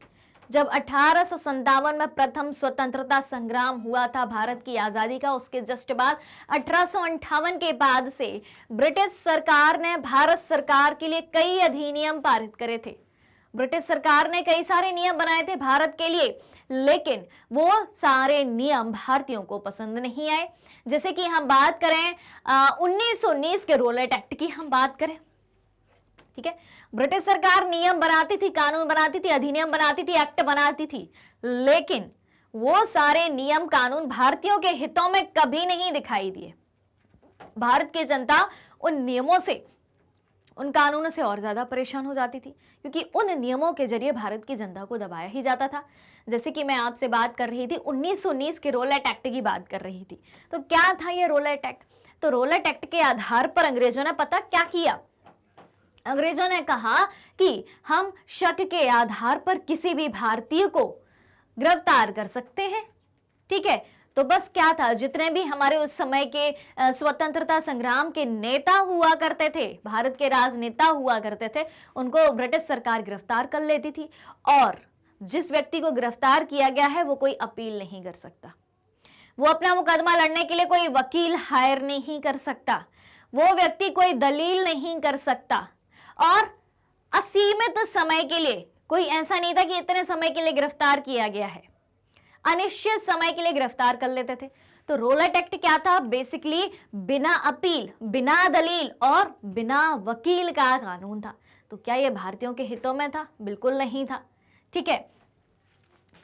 Speaker 1: जब 1857 में प्रथम स्वतंत्रता संग्राम हुआ था भारत की आजादी का, उसके जस्ट बाद 1858 के बाद से ब्रिटिश सरकार ने भारत सरकार के लिए कई अधिनियम पारित करे थे। ब्रिटिश सरकार ने कई सारे नियम बनाए थे भारत के लिए, लेकिन वो सारे नियम भारतीयों को पसंद नहीं आए। जैसे कि हम बात करें 1919 के रोलेट एक्ट की हम बात करें। ठीक है, ब्रिटिश सरकार नियम बनाती थी, कानून बनाती थी, अधिनियम बनाती थी, एक्ट बनाती थी, लेकिन वो सारे नियम कानून भारतीयों के हितों में कभी नहीं दिखाई दिए। भारत की जनता उन नियमों से, उन कानूनों से और ज्यादा परेशान हो जाती थी, क्योंकि उन नियमों के जरिए भारत की जनता को दबाया ही जाता था। जैसे कि मैं आपसे बात कर रही थी 1919 के रोलेट एक्ट की बात कर रही थी। तो क्या था ये रोलेट एक्ट? तो रोलेट एक्ट के आधार पर अंग्रेजों ने पता क्या किया? अंग्रेजों ने कहा कि हम शक के आधार पर किसी भी भारतीय को गिरफ्तार कर सकते हैं। ठीक है, तो बस क्या था, जितने भी हमारे उस समय के स्वतंत्रता संग्राम के नेता हुआ करते थे, भारत के राजनेता हुआ करते थे, उनको ब्रिटिश सरकार गिरफ्तार कर लेती थी। और जिस व्यक्ति को गिरफ्तार किया गया है वो कोई अपील नहीं कर सकता, वो अपना मुकदमा लड़ने के लिए कोई वकील हायर नहीं कर सकता, वो व्यक्ति कोई दलील नहीं कर सकता, और असीमित समय के लिए, कोई ऐसा नहीं था कि इतने समय के लिए गिरफ्तार किया गया है, अनिश्चित समय के लिए गिरफ्तार कर लेते थे। तो रोलेट एक्ट क्या था? बेसिकली बिना अपील, बिना दलील और बिना वकील का कानून था। तो क्या यह भारतीयों के हितों में था? बिल्कुल नहीं था। ठीक है,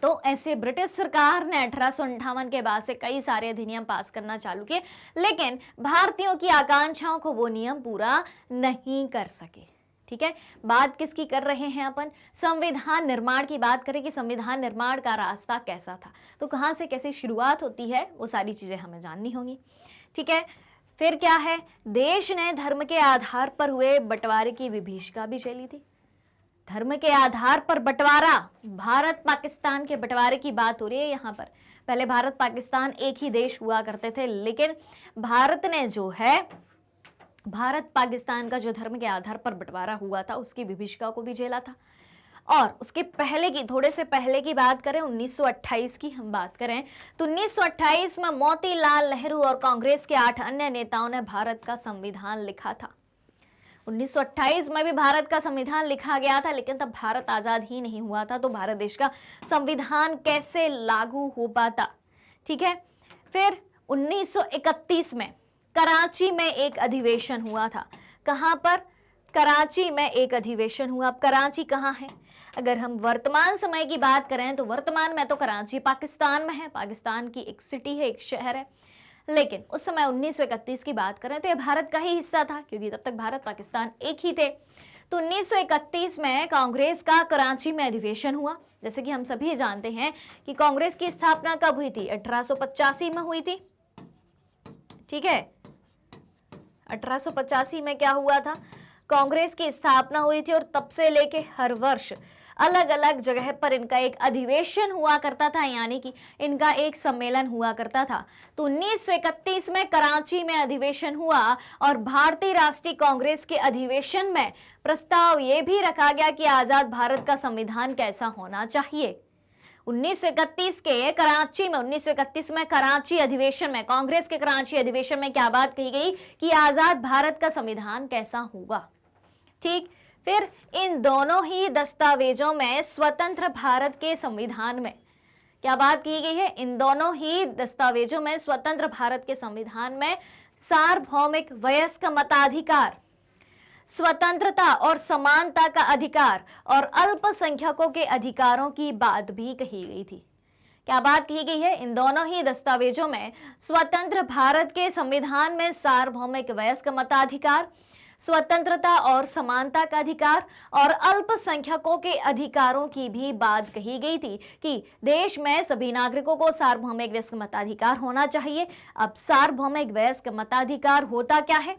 Speaker 1: तो ऐसे ब्रिटिश सरकार ने 1858 के बाद से कई सारे अधिनियम पास करना चालू किए, लेकिन भारतीयों की आकांक्षाओं को वो नियम पूरा नहीं कर सके। ठीक है, बात किसकी कर रहे हैं अपन? संविधान निर्माण की बात करें कि संविधान निर्माण का रास्ता कैसा था, तो कहां से कैसे शुरुआत होती है, वो सारी चीजें हमें जाननी होंगी। ठीक है, फिर क्या है, देश ने धर्म के आधार पर हुए बंटवारे की विभीषिका भी झेली थी। धर्म के आधार पर बंटवारा, भारत पाकिस्तान के बंटवारे की बात हो रही है यहाँ पर। पहले भारत पाकिस्तान एक ही देश हुआ करते थे, लेकिन भारत ने जो है भारत पाकिस्तान का जो धर्म के आधार पर बंटवारा हुआ था उसकी विभीषिका को भी झेला था। और उसके पहले की, थोड़े से पहले की बात करें, 1928 की हम बात करें तो 1928 में मोतीलाल नेहरू और कांग्रेस के 8 अन्य नेताओं ने भारत का संविधान लिखा था। 1928 में भी भारत का संविधान लिखा गया था, लेकिन तब भारत आजाद ही नहीं हुआ था, तो भारत देश का संविधान कैसे लागू हो पाता। ठीक है, फिर 1931 में कराची में एक अधिवेशन हुआ था। कहां पर? कराची में एक अधिवेशन हुआ। अब कराची कहां है? अगर हम वर्तमान समय की बात करें तो वर्तमान में तो कराची पाकिस्तान में है, पाकिस्तान की एक सिटी है, एक शहर है। लेकिन उस समय 1931 की बात करें तो यह भारत का ही हिस्सा था, क्योंकि तब तक भारत पाकिस्तान एक ही थे। तो 1931 में कांग्रेस का कराची में अधिवेशन हुआ। जैसे कि हम सभी जानते हैं कि कांग्रेस की स्थापना कब हुई थी? 1885 में हुई थी। ठीक है, 1885 में क्या हुआ था? कांग्रेस की स्थापना हुई थी और तब से लेके हर वर्ष अलग अलग जगह पर इनका एक अधिवेशन हुआ करता था, यानी कि इनका एक सम्मेलन हुआ करता था। तो 1931 में कराची में अधिवेशन हुआ और भारतीय राष्ट्रीय कांग्रेस के अधिवेशन में प्रस्ताव यह भी रखा गया कि आजाद भारत का संविधान कैसा होना चाहिए। 1931 के कराची में 1931 में कराची अधिवेशन में, कांग्रेस के कराची अधिवेशन में क्या बात कही गई कि आजाद भारत का संविधान कैसा होगा। ठीक, फिर इन दोनों ही दस्तावेजों में स्वतंत्र भारत के संविधान में क्या बात की गई है? इन दोनों ही दस्तावेजों में स्वतंत्र भारत के संविधान में सार्वभौमिक वयस्क मताधिकार, स्वतंत्रता और समानता का अधिकार और अल्पसंख्यकों के अधिकारों की बात भी कही गई थी। क्या बात कही गई है? इन दोनों ही दस्तावेजों में स्वतंत्र भारत के संविधान में सार्वभौमिक वयस्क मताधिकार, स्वतंत्रता और समानता का अधिकार और अल्पसंख्यकों के अधिकारों की भी बात कही गई थी कि देश में सभी नागरिकों को सार्वभौमिक वयस्क मताधिकार होना चाहिए। अब सार्वभौमिक वयस्क मताधिकार होता क्या है?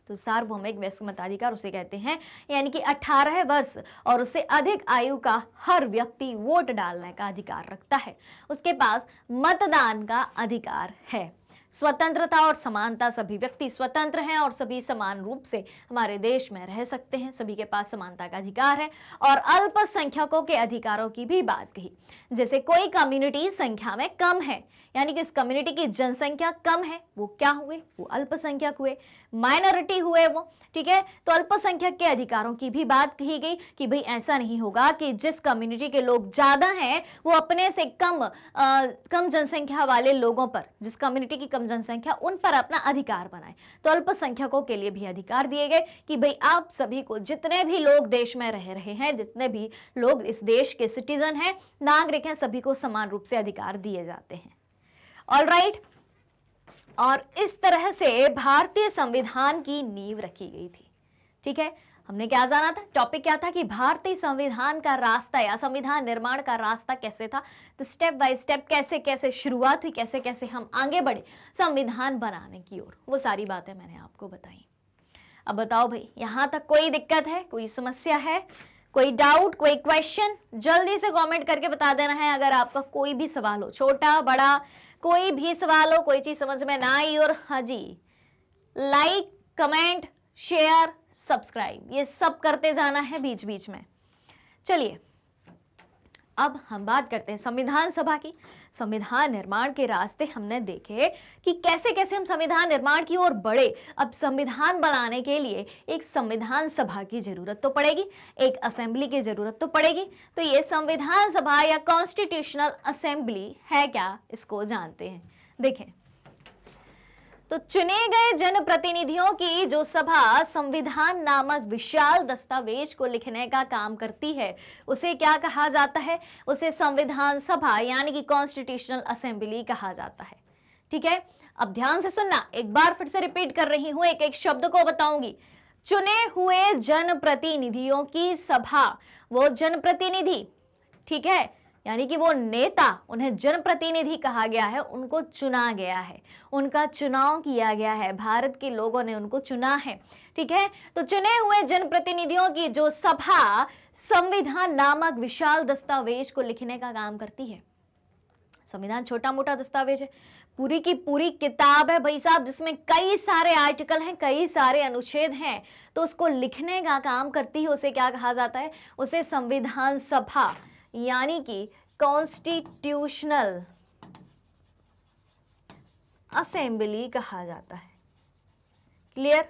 Speaker 1: तो सार्वभौमिक वयस्क मताधिकार उसे कहते हैं, यानी कि 18 वर्ष और उससे अधिक आयु का हर व्यक्ति वोट डालने का अधिकार रखता है, उसके पास मतदान का अधिकार है। स्वतंत्रता और समानता, सभी व्यक्ति स्वतंत्र हैं और सभी समान रूप से हमारे देश में रह सकते हैं, सभी के पास समानता का अधिकार है। और अल्पसंख्यकों के अधिकारों की भी बात कही, जैसे कोई कम्युनिटी संख्या में कम है, यानी कि इस कम्युनिटी की जनसंख्या कम है, वो क्या हुए? वो अल्पसंख्यक हुए, माइनॉरिटी हुए वो। ठीक है, तो अल्पसंख्यक के अधिकारों की भी बात कही गई कि भाई ऐसा नहीं होगा कि जिस कम्युनिटी के लोग ज्यादा हैं वो अपने से कम जनसंख्या वाले लोगों पर, जिस कम्युनिटी की कम जनसंख्या, उन पर अपना अधिकार बनाए। तो अल्पसंख्यकों के लिए भी अधिकार दिए गए कि भाई आप सभी को, जितने भी लोग देश में रह रहे हैं, जितने भी लोग इस देश के सिटीजन हैं, नागरिक हैं, सभी को समान रूप से अधिकार दिए जाते हैं। ऑलराइट, और इस तरह से भारतीय संविधान की नींव रखी गई थी। ठीक है, हमने क्या जाना था? टॉपिक क्या था कि भारतीय संविधान का रास्ता या संविधान निर्माण का रास्ता कैसे था, तो स्टेप बाय स्टेप कैसे कैसे शुरुआत हुई, कैसे कैसे हम आगे बढ़े संविधान बनाने की ओर, वो सारी बातें मैंने आपको बताई। अब बताओ भाई, यहां तक कोई दिक्कत है, कोई समस्या है, कोई डाउट, कोई क्वेश्चन? जल्दी से कमेंट करके बता देना है अगर आपका कोई भी सवाल हो, छोटा बड़ा कोई भी सवाल हो, कोई चीज समझ में ना आई। और हाँ जी, लाइक, कमेंट, शेयर, सब्सक्राइब, ये सब करते जाना है बीच बीच में। चलिए अब हम बात करते हैं संविधान सभा की। संविधान निर्माण के रास्ते हमने देखे कि कैसे कैसे हम संविधान निर्माण की ओर बढ़े। अब संविधान बनाने के लिए एक संविधान सभा की जरूरत तो पड़ेगी, एक असेंबली की जरूरत तो पड़ेगी। तो ये संविधान सभा या कॉन्स्टिट्यूशनल असेंबली है क्या, इसको जानते हैं। देखें, तो चुने गए जनप्रतिनिधियों की जो सभा संविधान नामक विशाल दस्तावेज को लिखने का काम करती है, उसे क्या कहा जाता है? उसे संविधान सभा यानी कि कॉन्स्टिट्यूशनल असेंबली कहा जाता है। ठीक है, अब ध्यान से सुनना, एक बार फिर से रिपीट कर रही हूं, एक एक शब्द को बताऊंगी। चुने हुए जनप्रतिनिधियों की सभा, वो जनप्रतिनिधि, ठीक है, यानी कि वो नेता, उन्हें जनप्रतिनिधि कहा गया है, उनको चुना गया है, उनका चुनाव किया गया है, भारत के लोगों ने उनको चुना है। ठीक है, तो चुने हुए जनप्रतिनिधियों की जो सभा संविधान नामक विशाल दस्तावेज को लिखने का काम करती है। संविधान छोटा मोटा दस्तावेज है, पूरी की पूरी किताब है भाई साहब, जिसमें कई सारे आर्टिकल हैं, कई सारे अनुच्छेद हैं, तो उसको लिखने का काम करती है। उसे क्या कहा जाता है? उसे संविधान सभा यानी कि कॉन्स्टिट्यूशनल असेंबली कहा जाता है। क्लियर?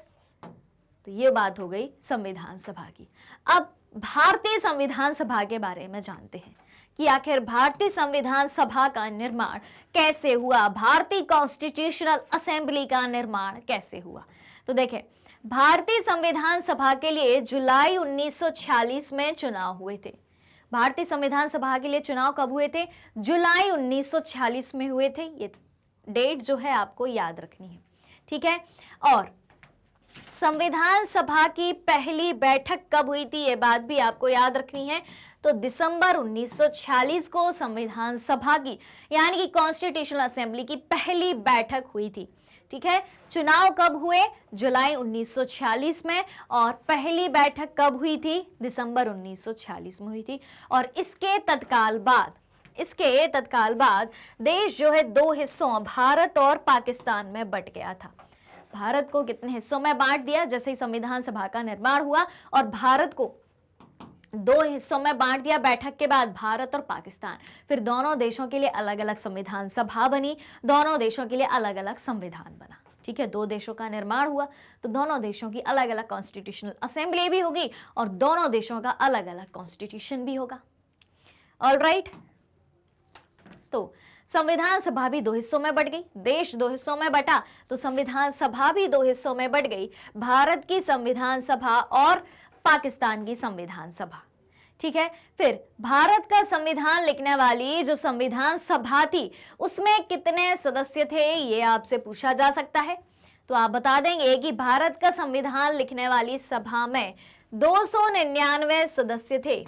Speaker 1: तो ये बात हो गई संविधान सभा की। अब भारतीय संविधान सभा के बारे में जानते हैं कि आखिर भारतीय संविधान सभा का निर्माण कैसे हुआ, भारतीय कॉन्स्टिट्यूशनल असेंबली का निर्माण कैसे हुआ। तो देखें, भारतीय संविधान सभा के लिए जुलाई 1946 में चुनाव हुए थे। भारतीय संविधान सभा के लिए चुनाव कब हुए थे? जुलाई 1946 में हुए थे। ये डेट जो है आपको याद रखनी है। ठीक है, और संविधान सभा की पहली बैठक कब हुई थी, ये बात भी आपको याद रखनी है। तो दिसंबर 1946 को संविधान सभा की यानी कि कॉन्स्टिट्यूशनल असेंबली की पहली बैठक हुई थी। ठीक है, चुनाव कब हुए? जुलाई 1946 में, और पहली बैठक कब हुई थी? दिसंबर 1946 में हुई थी। और इसके तत्काल बाद देश जो है दो हिस्सों, भारत और पाकिस्तान में बट गया था। भारत को कितने हिस्सों में बांट दिया? जैसे ही संविधान सभा का निर्माण हुआ और भारत को दो हिस्सों में बांट दिया बैठक के बाद, भारत और पाकिस्तान। फिर दोनों देशों के लिए अलग अलग संविधान सभा बनी, दोनों देशों के लिए अलग अलग संविधान बना। ठीक है, दो देशों का निर्माण हुआ तो दोनों देशों की अलग अलग कॉन्स्टिट्यूशनल असेंबली भी होगी और दोनों देशों का अलग अलग कॉन्स्टिट्यूशन भी होगा। ऑलराइट, तो संविधान सभा भी दो हिस्सों में बट गई, देश दो हिस्सों में बटा तो संविधान सभा भी दो हिस्सों में बट गई, भारत की संविधान सभा और पाकिस्तान की संविधान सभा। ठीक है, फिर भारत का संविधान लिखने वाली जो संविधान सभा थी उसमें कितने सदस्य थे, ये आपसे पूछा जा सकता है। तो आप बता देंगे कि भारत का संविधान लिखने वाली सभा में 299 सदस्य थे।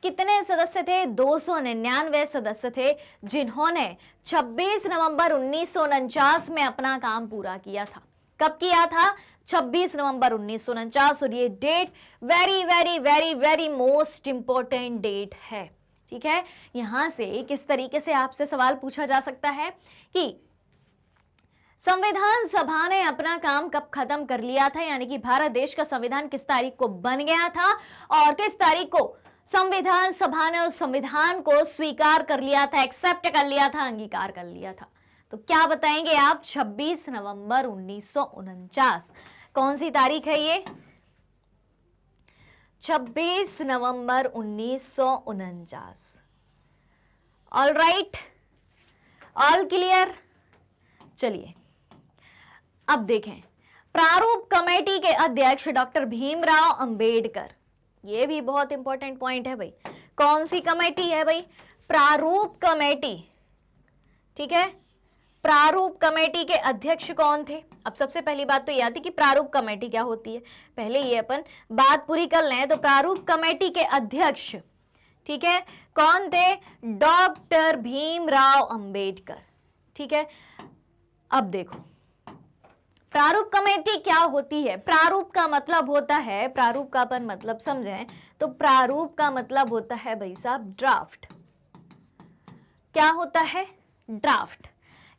Speaker 1: कितने सदस्य थे? 299 सदस्य थे, जिन्होंने 26 नवंबर 1949 में अपना काम पूरा किया था। कब किया था? 26 नवंबर 1949। और ये date very very very very most important date है। ठीक है, यहां से किस तरीके से आपसे सवाल पूछा जा सकता है कि संविधान सभा ने अपना काम कब खत्म कर लिया था, यानी कि भारत देश का संविधान किस तारीख को बन गया था और किस तारीख को संविधान सभा ने उस संविधान को स्वीकार कर लिया था, एक्सेप्ट कर लिया था, अंगीकार कर लिया था। तो क्या बताएंगे आप? 26 नवंबर 1949। कौन सी तारीख है ये? 26 नवंबर 1949। All right, all clear. चलिए अब देखें, प्रारूप कमेटी के अध्यक्ष डॉक्टर भीमराव अंबेडकर। ये भी बहुत इंपॉर्टेंट पॉइंट है भाई। कौन सी कमेटी है भाई? प्रारूप कमेटी। ठीक है, प्रारूप कमेटी के अध्यक्ष कौन थे? अब सबसे पहली बात तो ये आती कि प्रारूप कमेटी क्या होती है, पहले ये अपन बात पूरी कर लें। तो प्रारूप कमेटी के अध्यक्ष, ठीक है, कौन थे? डॉक्टर भीमराव अंबेडकर। ठीक है, अब देखो प्रारूप कमेटी क्या होती है। प्रारूप का मतलब होता है, प्रारूप का अपन मतलब समझें तो प्रारूप का मतलब होता है भाई साहब ड्राफ्ट। क्या होता है? ड्राफ्ट।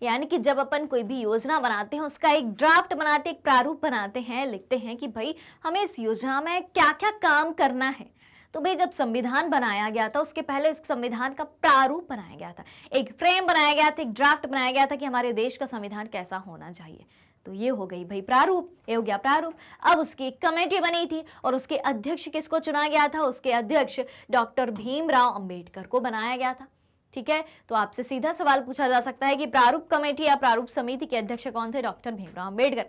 Speaker 1: यानी कि जब अपन कोई भी योजना बनाते हैं उसका एक ड्राफ्ट बनाते, एक प्रारूप बनाते हैं, लिखते हैं कि भाई हमें इस योजना में क्या क्या काम करना है। तो भाई जब संविधान बनाया गया था उसके पहले इस संविधान का प्रारूप बनाया गया था, एक फ्रेम बनाया गया था, एक ड्राफ्ट बनाया गया था कि हमारे देश का संविधान कैसा होना चाहिए। तो ये हो गई भाई प्रारूप, ये हो गया प्रारूप। अब उसकी एक कमेटी बनी थी और उसके अध्यक्ष किसको चुना गया था? उसके अध्यक्ष डॉक्टर भीमराव अंबेडकर को बनाया गया था। ठीक है, तो आपसे सीधा सवाल पूछा जा सकता है कि प्रारूप कमेटी या प्रारूप समिति के अध्यक्ष कौन थे? डॉक्टर भीमराव अंबेडकर।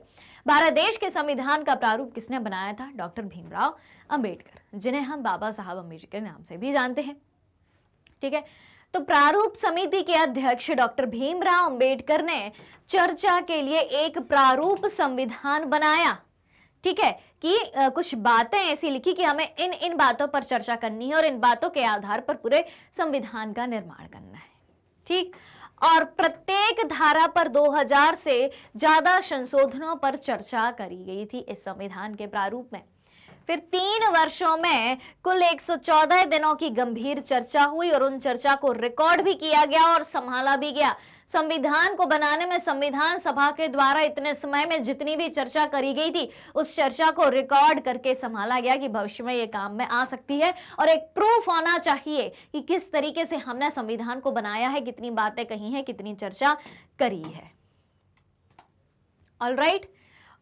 Speaker 1: भारत देश के संविधान का प्रारूप किसने बनाया था? डॉक्टर भीमराव अंबेडकर, जिन्हें हम बाबा साहब अंबेडकर के नाम से भी जानते हैं। ठीक है, तो प्रारूप समिति के अध्यक्ष डॉक्टर भीमराव अंबेडकर ने चर्चा के लिए एक प्रारूप संविधान बनाया। ठीक है, कि कुछ बातें ऐसी लिखी कि हमें इन इन बातों पर चर्चा करनी है और इन बातों के आधार पर पूरे संविधान का निर्माण करना है। ठीक, और प्रत्येक धारा पर 2000 से ज्यादा संशोधनों पर चर्चा करी गई थी इस संविधान के प्रारूप में। फिर 3 वर्षों में कुल 114 दिनों की गंभीर चर्चा हुई और उन चर्चा को रिकॉर्ड भी किया गया और संभाला भी गया। संविधान को बनाने में संविधान सभा के द्वारा इतने समय में जितनी भी चर्चा करी गई थी, उस चर्चा को रिकॉर्ड करके संभाला गया कि भविष्य में ये काम में आ सकती है और एक प्रूफ होना चाहिए कि किस तरीके से हमने संविधान को बनाया है, कितनी बातें कही हैं, कितनी चर्चा करी है। ऑलराइट,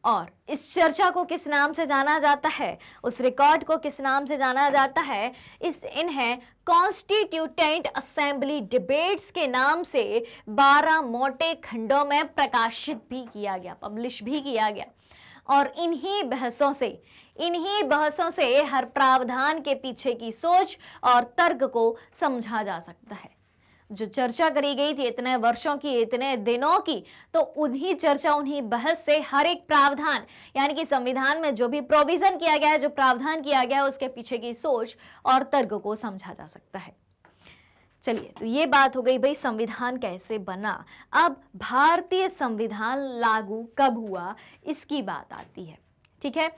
Speaker 1: और इस चर्चा को किस नाम से जाना जाता है? उस रिकॉर्ड को किस नाम से जाना जाता है? इन्हें कॉन्स्टिट्यूटेंट असेंबली डिबेट्स के नाम से 12 मोटे खंडों में प्रकाशित भी किया गया, पब्लिश भी किया गया। और इन्हीं बहसों से हर प्रावधान के पीछे की सोच और तर्क को समझा जा सकता है। जो चर्चा करी गई थी इतने वर्षों की, इतने दिनों की, तो उन्हीं चर्चा, उन्हीं बहस से हर एक प्रावधान, यानी कि संविधान में जो भी प्रोविजन किया गया है, जो प्रावधान किया गया है, उसके पीछे की सोच और तर्क को समझा जा सकता है। चलिए, तो ये बात हो गई भाई संविधान कैसे बना। अब भारतीय संविधान लागू कब हुआ, इसकी बात आती है। ठीक है,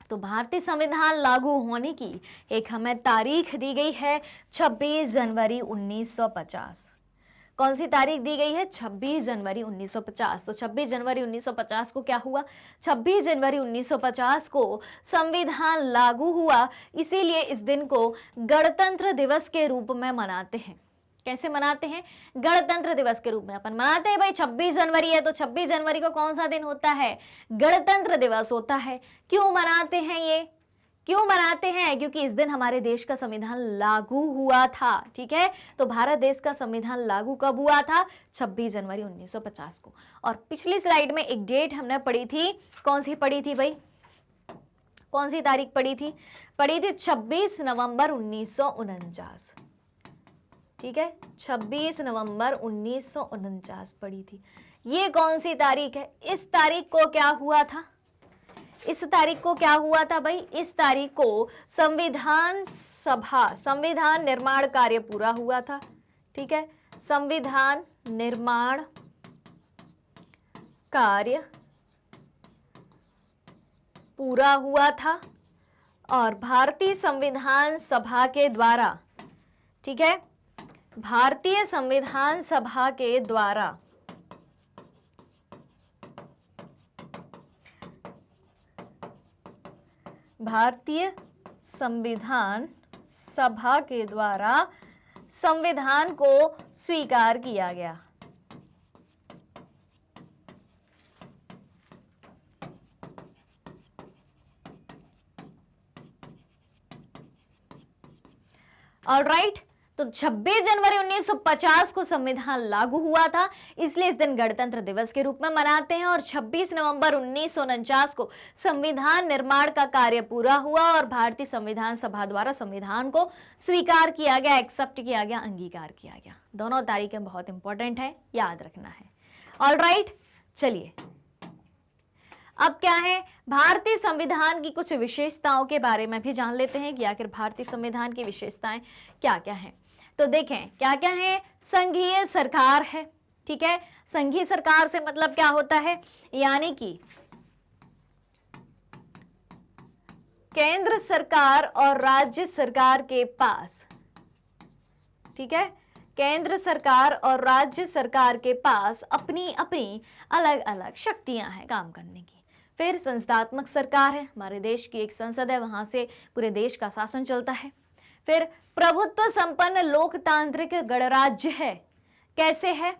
Speaker 1: तो भारतीय संविधान लागू होने की एक हमें तारीख दी गई है 26 जनवरी 1950। कौन सी तारीख दी गई है? 26 जनवरी 1950। तो 26 जनवरी 1950 को क्या हुआ? 26 जनवरी 1950 को संविधान लागू हुआ। इसीलिए इस दिन को गणतंत्र दिवस के रूप में मनाते हैं। कैसे मनाते हैं? गणतंत्र दिवस के रूप में अपन मनाते हैं। भाई 26 जनवरी है तो 26 जनवरी को कौन सा दिन होता है? गणतंत्र दिवस होता है। क्यों मनाते हैं ये? क्यों मनाते हैं? क्योंकि इस दिन हमारे देश का संविधान लागू हुआ था। ठीक है, तो भारत देश का संविधान लागू कब हुआ था? 26 जनवरी 1950 को। और पिछली स्लाइड में एक डेट हमने पढ़ी थी, कौन सी पढ़ी थी भाई? कौन सी तारीख पढ़ी थी? पढ़ी थी 26 नवंबर 1949। ठीक है, 26 नवंबर 1949 पढ़ी थी। ये कौन सी तारीख है? इस तारीख को क्या हुआ था? इस तारीख को क्या हुआ था भाई? इस तारीख को संविधान निर्माण कार्य पूरा हुआ था। ठीक है, संविधान निर्माण कार्य पूरा हुआ था और भारतीय संविधान सभा के द्वारा, ठीक है, भारतीय संविधान सभा के द्वारा संविधान को स्वीकार किया गया। ऑलराइट, तो 26 जनवरी 1950 को संविधान लागू हुआ था, इसलिए इस दिन गणतंत्र दिवस के रूप में मनाते हैं। और 26 नवंबर 1949 को संविधान निर्माण का कार्य पूरा हुआ और भारतीय संविधान सभा द्वारा संविधान को स्वीकार किया गया, एक्सेप्ट किया गया, अंगीकार किया गया। दोनों तारीखें बहुत इंपॉर्टेंट है, याद रखना है। ऑलराइट, चलिए अब क्या है, भारतीय संविधान की कुछ विशेषताओं के बारे में भी जान लेते हैं कि आखिर भारतीय संविधान की विशेषताएं क्या क्या हैं। तो देखें क्या क्या है। संघीय सरकार है। ठीक है, संघीय सरकार से मतलब क्या होता है? यानी कि केंद्र सरकार और राज्य सरकार के पास, ठीक है, केंद्र सरकार और राज्य सरकार के पास अपनी अपनी अलग अलग शक्तियां हैं काम करने की। फिर संस्थात्मक सरकार है, हमारे देश की एक संसद है, वहां से पूरे देश का शासन चलता है। फिर प्रभुत्व संपन्न लोकतांत्रिक गणराज्य है। कैसे है?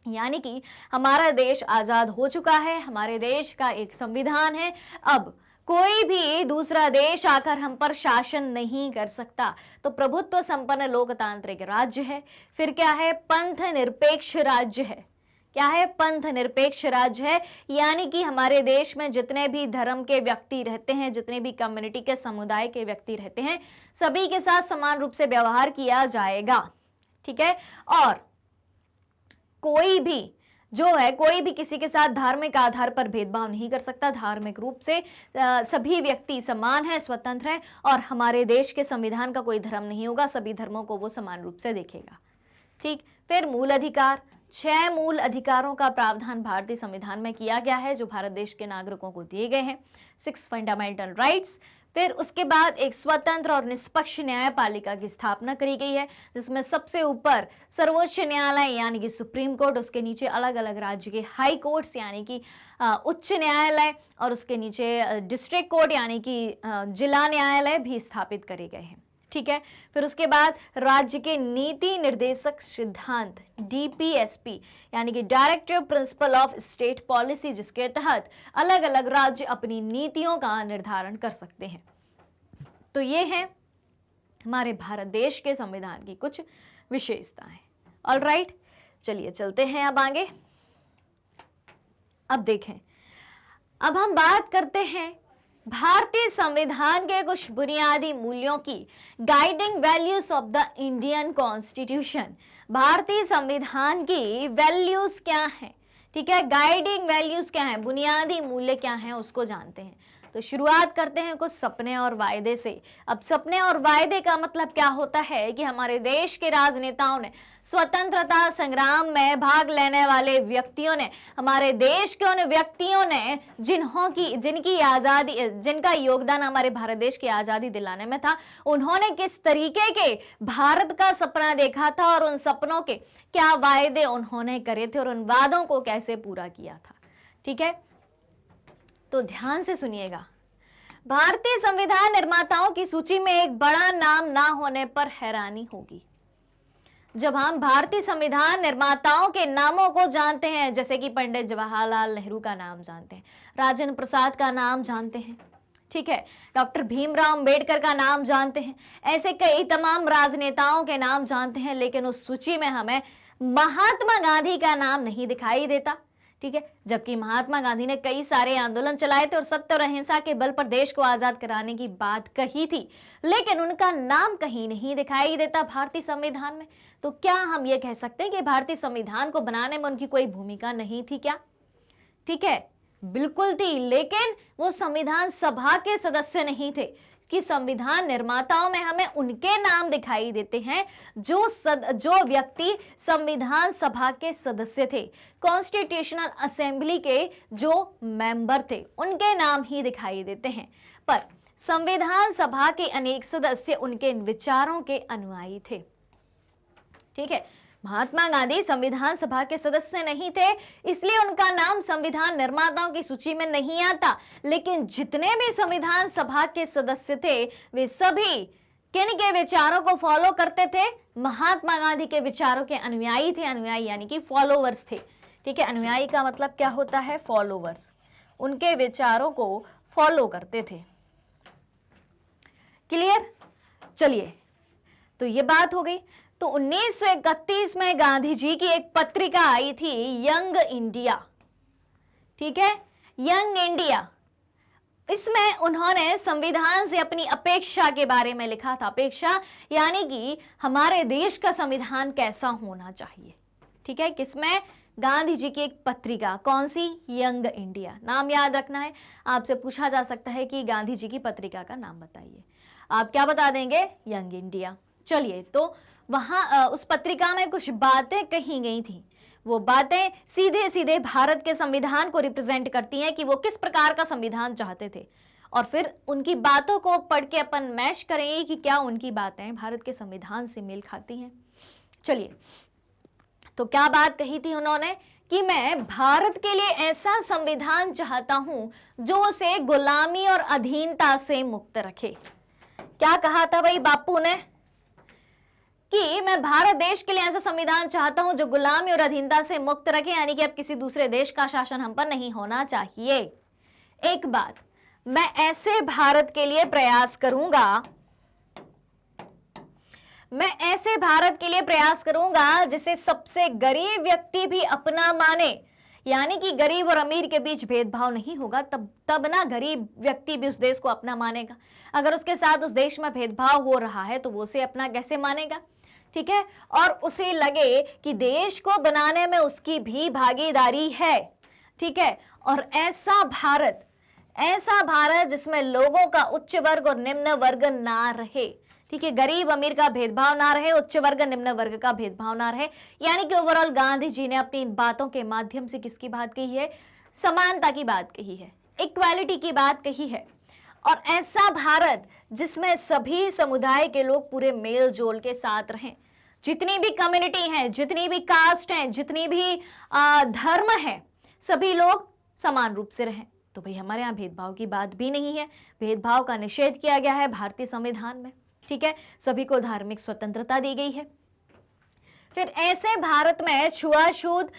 Speaker 1: यानी कि हमारा देश आजाद हो चुका है, हमारे देश का एक संविधान है, अब कोई भी दूसरा देश आकर हम पर शासन नहीं कर सकता। तो प्रभुत्व संपन्न लोकतांत्रिक राज्य है। फिर क्या है? पंथ निरपेक्ष राज्य है। क्या है? पंथ निरपेक्ष राज्य है, यानी कि हमारे देश में जितने भी धर्म के व्यक्ति रहते हैं, जितने भी कम्युनिटी के समुदाय के व्यक्ति रहते हैं, सभी के साथ समान रूप से व्यवहार किया जाएगा। ठीक है। और कोई भी किसी के साथ धार्मिक आधार पर भेदभाव नहीं कर सकता। धार्मिक रूप से सभी व्यक्ति समान है, स्वतंत्र है, और हमारे देश के संविधान का कोई धर्म नहीं होगा, सभी धर्मों को वो समान रूप से देखेगा। ठीक। फिर मूल अधिकार, 6 मूल अधिकारों का प्रावधान भारतीय संविधान में किया गया है, जो भारत देश के नागरिकों को दिए गए हैं, 6 फंडामेंटल राइट्स। फिर उसके बाद एक स्वतंत्र और निष्पक्ष न्यायपालिका की स्थापना करी गई है, जिसमें सबसे ऊपर सर्वोच्च न्यायालय यानी कि सुप्रीम कोर्ट, उसके नीचे अलग अलग राज्य के हाई कोर्ट्स यानी कि उच्च न्यायालय, और उसके नीचे डिस्ट्रिक्ट कोर्ट यानी कि जिला न्यायालय भी स्थापित करे गए हैं। ठीक है। फिर उसके बाद राज्य के नीति निर्देशक सिद्धांत DPSP यानी कि directive principle of state policy, जिसके तहत अलग अलग राज्य अपनी नीतियों का निर्धारण कर सकते हैं। तो ये है हमारे भारत देश के संविधान की कुछ विशेषताएं। ऑलराइट, चलिए चलते हैं अब आगे। अब देखें, अब हम बात करते हैं भारतीय संविधान के कुछ बुनियादी मूल्यों की, guiding values of the Indian constitution. भारतीय संविधान की वैल्यूज क्या है? ठीक है, गाइडिंग वैल्यूज क्या है, बुनियादी मूल्य क्या है, उसको जानते हैं। तो शुरुआत करते हैं कुछ सपने और वायदे से। अब सपने और वायदे का मतलब क्या होता है कि हमारे देश के राजनेताओं ने, स्वतंत्रता संग्राम में भाग लेने वाले व्यक्तियों ने, हमारे देश के उन व्यक्तियों ने जिनका योगदान हमारे भारत देश की आजादी दिलाने में था, उन्होंने किस तरीके के भारत का सपना देखा था और उन सपनों के क्या वायदे उन्होंने करे थे और उन वादों को कैसे पूरा किया था। ठीक है, तो ध्यान से सुनिएगा। भारतीय संविधान निर्माताओं की सूची में एक बड़ा नाम ना होने पर हैरानी होगी। जब हम भारतीय संविधान निर्माताओं के नामों को जानते हैं, जैसे कि पंडित जवाहरलाल नेहरू का नाम जानते हैं, राजेंद्र प्रसाद का नाम जानते हैं, ठीक है, डॉक्टर भीमराव अंबेडकर का नाम जानते हैं, ऐसे कई तमाम राजनेताओं के नाम जानते हैं, लेकिन उस सूची में हमें महात्मा गांधी का नाम नहीं दिखाई देता। ठीक है, जबकि महात्मा गांधी ने कई सारे आंदोलन चलाए थे और सत्य और अहिंसा के बल पर देश को आजाद कराने की बात कही थी, लेकिन उनका नाम कहीं नहीं दिखाई देता भारतीय संविधान में। तो क्या हम ये कह सकते हैं कि भारतीय संविधान को बनाने में उनकी कोई भूमिका नहीं थी क्या? ठीक है, बिल्कुल थी, लेकिन वो संविधान सभा के सदस्य नहीं थे। कि संविधान निर्माताओं में हमें उनके नाम दिखाई देते हैं जो व्यक्ति संविधान सभा के सदस्य थे, कॉन्स्टिट्यूशनल असेंबली के जो मेंबर थे, उनके नाम ही दिखाई देते हैं। पर संविधान सभा के अनेक सदस्य उनके विचारों के अनुयायी थे। ठीक है, महात्मा गांधी संविधान सभा के सदस्य नहीं थे, इसलिए उनका नाम संविधान निर्माताओं की सूची में नहीं आता। लेकिन जितने भी संविधान सभा के सदस्य थे, वे सभी किन के विचारों को फॉलो करते थे? महात्मा गांधी के विचारों के अनुयायी थे। अनुयायी यानी कि फॉलोवर्स थे। ठीक है, अनुयायी का मतलब क्या होता है? फॉलोवर्स, उनके विचारों को फॉलो करते थे। क्लियर? चलिए, तो ये बात हो गई। तो 1931 में गांधी जी की एक पत्रिका आई थी, यंग इंडिया। ठीक है, यंग इंडिया, इसमें उन्होंने संविधान से अपनी अपेक्षा के बारे में लिखा था। अपेक्षा यानी कि हमारे देश का संविधान कैसा होना चाहिए। ठीक है, किसमें? गांधी जी की एक पत्रिका, कौन सी? Young India. नाम याद रखना है, आपसे पूछा जा सकता है कि गांधी जी की पत्रिका का नाम बताइए, आप क्या बता देंगे? Young India. चलिए, तो वहां उस पत्रिका में कुछ बातें कही गई थी। वो बातें सीधे सीधे भारत के संविधान को रिप्रेजेंट करती हैं कि वो किस प्रकार का संविधान चाहते थे, और फिर उनकी बातों को पढ़ के अपन मैच करेंगे कि क्या उनकी बातें भारत के संविधान से मेल खाती हैं। चलिए, तो क्या बात कही थी उन्होंने? कि मैं भारत के लिए ऐसा संविधान चाहता हूं जो उसे गुलामी और अधीनता से मुक्त रखे। क्या कहा था भाई बापू ने? कि मैं भारत देश के लिए ऐसा संविधान चाहता हूं जो गुलामी और अधीनता से मुक्त रखे, यानी कि अब किसी दूसरे देश का शासन हम पर नहीं होना चाहिए। एक बात, मैं ऐसे भारत के लिए प्रयास करूंगा, मैं ऐसे भारत के लिए प्रयास करूंगा जिसे सबसे गरीब व्यक्ति भी अपना माने, यानी कि गरीब और अमीर के बीच भेदभाव नहीं होगा, तब ना गरीब व्यक्ति भी उस देश को अपना मानेगा। अगर उसके साथ उस देश में भेदभाव हो रहा है तो वो उसे अपना कैसे मानेगा? ठीक है, और उसे लगे कि देश को बनाने में उसकी भी भागीदारी है। ठीक है, और ऐसा भारत जिसमें लोगों का उच्च वर्ग और निम्न वर्ग ना रहे। ठीक है, गरीब अमीर का भेदभाव ना रहे, उच्च वर्ग निम्न वर्ग का भेदभाव ना रहे, यानी कि ओवरऑल गांधी जी ने अपनी इन बातों के माध्यम से किसकी बात कही है? समानता की बात कही है, इक्वालिटी की बात कही है। और ऐसा भारत जिसमें सभी समुदाय के लोग पूरे मेल जोल के साथ रहें, जितनी भी कम्युनिटी हैं, जितनी भी कास्ट हैं, जितनी भी धर्म है, सभी लोग समान रूप से रहें। तो भाई हमारे यहाँ भेदभाव की बात भी नहीं है, भेदभाव का निषेध किया गया है भारतीय संविधान में। ठीक है, सभी को धार्मिक स्वतंत्रता दी गई है। फिर ऐसे भारत में छुआछूत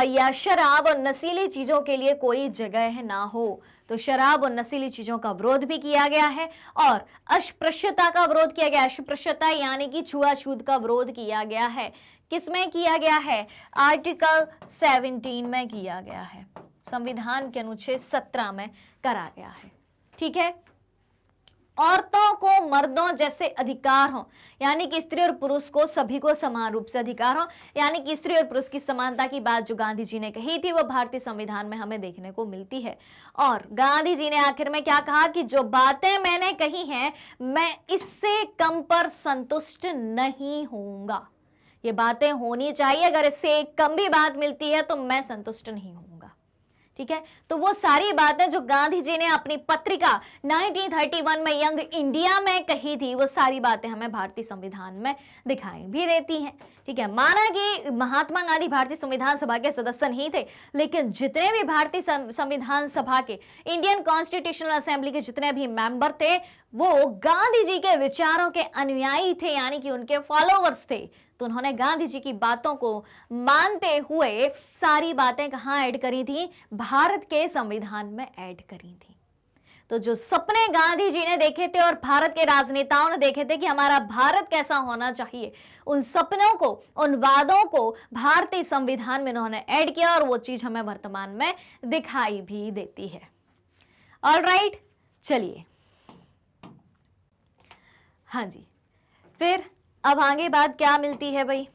Speaker 1: या शराब और नशीली चीजों के लिए कोई जगह ना हो, तो शराब और नशीली चीजों का विरोध भी किया गया है और अस्पृश्यता का विरोध किया गया। अस्पृश्यता यानी कि छुआछूत का विरोध किया गया है। किसमें किया गया है? आर्टिकल 17 में किया गया है, संविधान के अनुच्छेद 17 में करा गया है। ठीक है, औरतों को मर्दों जैसे अधिकार हो, यानी कि स्त्री और पुरुष को सभी को समान रूप से अधिकार हो, यानी कि स्त्री और पुरुष की समानता की बात जो गांधी जी ने कही थी वो भारतीय संविधान में हमें देखने को मिलती है। और गांधी जी ने आखिर में क्या कहा कि जो बातें मैंने कही हैं मैं इससे कम पर संतुष्ट नहीं होऊंगा। ये बातें होनी चाहिए, अगर इससे कम भी बात मिलती है तो मैं संतुष्ट नहीं होऊंगा। ठीक है, तो वो सारी बातें जो गांधी जी ने अपनी पत्रिका 1931 में यंग इंडिया में कही थी, वो सारी बातें हमें भारतीय संविधान में दिखाई भी देती हैं। ठीक है, माना कि महात्मा गांधी भारतीय संविधान सभा के सदस्य नहीं थे, लेकिन जितने भी भारतीय संविधान सभा के, इंडियन कॉन्स्टिट्यूशनल असेंबली के जितने भी मेंबर थे वो गांधी जी के विचारों के अनुयायी थे, यानी कि उनके फॉलोवर्स थे। तो उन्होंने गांधी जी की बातों को मानते हुए सारी बातें कहाँ ऐड करी थी? भारत के संविधान में ऐड करी थी। तो जो सपने गांधी जी ने देखे थे और भारत के राजनेताओं ने देखे थे कि हमारा भारत कैसा होना चाहिए, उन सपनों को, उन वादों को भारतीय संविधान में उन्होंने ऐड किया और वो चीज हमें वर्तमान में दिखाई भी देती है। ऑलराइट, चलिए, हाँ जी, फिर अब आगे बात क्या मिलती है भाई?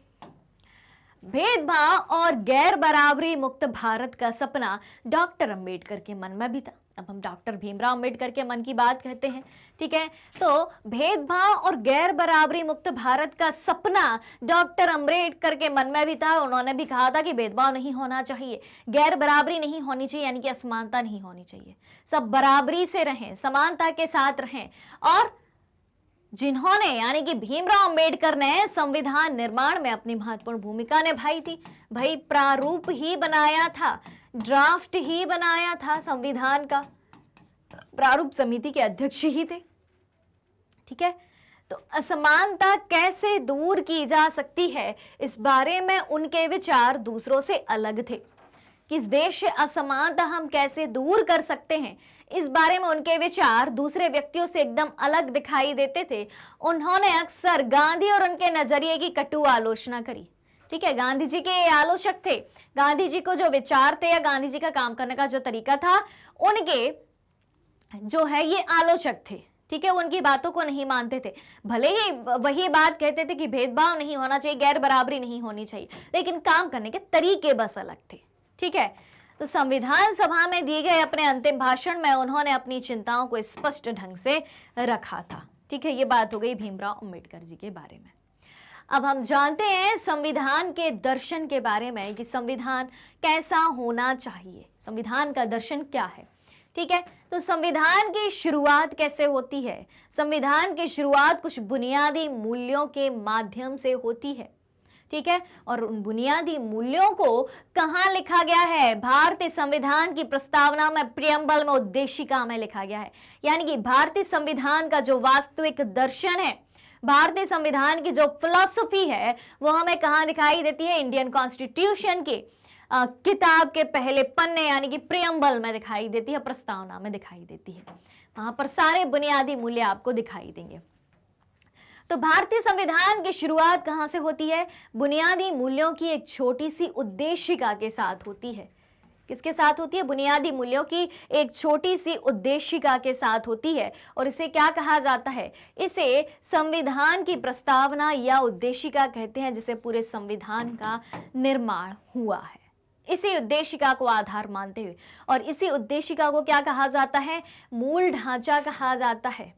Speaker 1: भेदभाव और गैर बराबरी मुक्त भारत का सपना डॉक्टर अंबेडकर के मन में भी था। अब हम डॉक्टर भीमराव अंबेडकर के मन की बात कहते हैं। ठीक है, तो भेदभाव और गैर बराबरी मुक्त भारत का सपना डॉक्टर अंबेडकर के मन में भी था। उन्होंने भी कहा था कि भेदभाव नहीं होना चाहिए, गैर बराबरी नहीं होनी चाहिए, यानी कि असमानता नहीं होनी चाहिए, सब बराबरी से रहें, समानता के साथ रहें। और जिन्होंने, यानी कि भीमराव अंबेडकर ने संविधान निर्माण में अपनी महत्वपूर्ण भूमिका निभाई थी। भाई प्रारूप ही बनाया था, ड्राफ्ट ही बनाया था, संविधान का प्रारूप समिति के अध्यक्ष ही थे। ठीक है, तो असमानता कैसे दूर की जा सकती है, इस बारे में उनके विचार दूसरों से अलग थे। किस देश से असमानता हम कैसे दूर कर सकते हैं, इस बारे में उनके विचार दूसरे व्यक्तियों से एकदम अलग दिखाई देते थे। उन्होंने अक्सर गांधी और उनके नजरिए की कटु आलोचना करी। ठीक है, गांधी जी के आलोचक थे, गांधी जी को जो विचार थे या गांधी जी का काम करने का जो तरीका था, उनके जो है ये आलोचक थे। ठीक है, वो उनकी बातों को नहीं मानते थे। भले ही वही बात कहते थे कि भेदभाव नहीं होना चाहिए, गैर बराबरी नहीं होनी चाहिए, लेकिन काम करने के तरीके बस अलग थे। ठीक है, तो संविधान सभा में दिए गए अपने अंतिम भाषण में उन्होंने अपनी चिंताओं को स्पष्ट ढंग से रखा था। ठीक है, ये बात हो गई भीमराव अंबेडकर जी के बारे में। अब हम जानते हैं संविधान के दर्शन के बारे में कि संविधान कैसा होना चाहिए, संविधान का दर्शन क्या है। ठीक है, तो संविधान की शुरुआत कैसे होती है? संविधान की शुरुआत कुछ बुनियादी मूल्यों के माध्यम से होती है। ठीक है, और उन बुनियादी मूल्यों को कहां लिखा गया है? भारतीय संविधान की प्रस्तावना में, प्रियम्बल में, उद्देशिका में लिखा गया है। यानी कि भारतीय संविधान का जो वास्तविक दर्शन है, भारतीय संविधान की जो फिलॉसफी है, वो हमें कहां दिखाई देती है? इंडियन कॉन्स्टिट्यूशन के किताब के पहले पन्ने यानी कि प्रियम्बल में दिखाई देती है, प्रस्तावना में दिखाई देती है। वहां पर सारे बुनियादी मूल्य आपको दिखाई देंगे। तो भारतीय संविधान की शुरुआत कहां से होती है? बुनियादी मूल्यों की एक छोटी सी उद्देशिका के साथ होती है। किसके साथ होती है? बुनियादी मूल्यों की एक छोटी सी उद्देशिका के साथ होती है। और इसे क्या कहा जाता है? इसे संविधान की प्रस्तावना या उद्देशिका कहते हैं, जिसे पूरे संविधान का निर्माण हुआ है। इसी उद्देशिका को आधार मानते हुए, और इसी उद्देशिका को क्या कहा जाता है? मूल ढांचा कहा जाता है।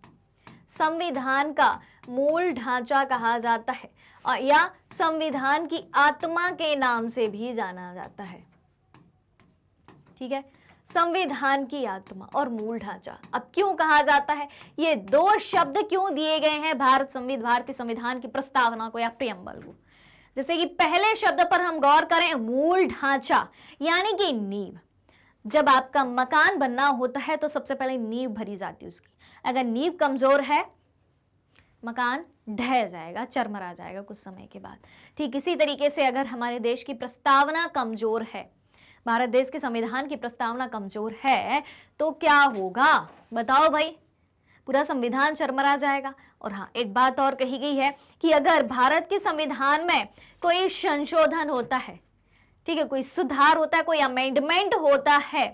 Speaker 1: संविधान का मूल ढांचा कहा जाता है, या संविधान की आत्मा के नाम से भी जाना जाता है। ठीक है, संविधान की आत्मा और मूल ढांचा। अब क्यों कहा जाता है? ये दो शब्द क्यों दिए गए हैं भारतीय संविधान की प्रस्तावना को या प्रियम्बल को? जैसे कि पहले शब्द पर हम गौर करें, मूल ढांचा यानी कि नींव। जब आपका मकान बनना होता है तो सबसे पहले नींव भरी जाती है उसकी। अगर नींव कमजोर है, मकान ढह जाएगा, चरमरा जाएगा कुछ समय के बाद। ठीक इसी तरीके से अगर हमारे देश की प्रस्तावना कमजोर है, भारत देश के संविधान की प्रस्तावना कमजोर है, तो क्या होगा? बताओ भाई, पूरा संविधान चरमरा जाएगा। और हाँ, एक बात और कही गई है कि अगर भारत के संविधान में कोई संशोधन होता है, ठीक है, कोई सुधार होता है, कोई अमेंडमेंट होता है,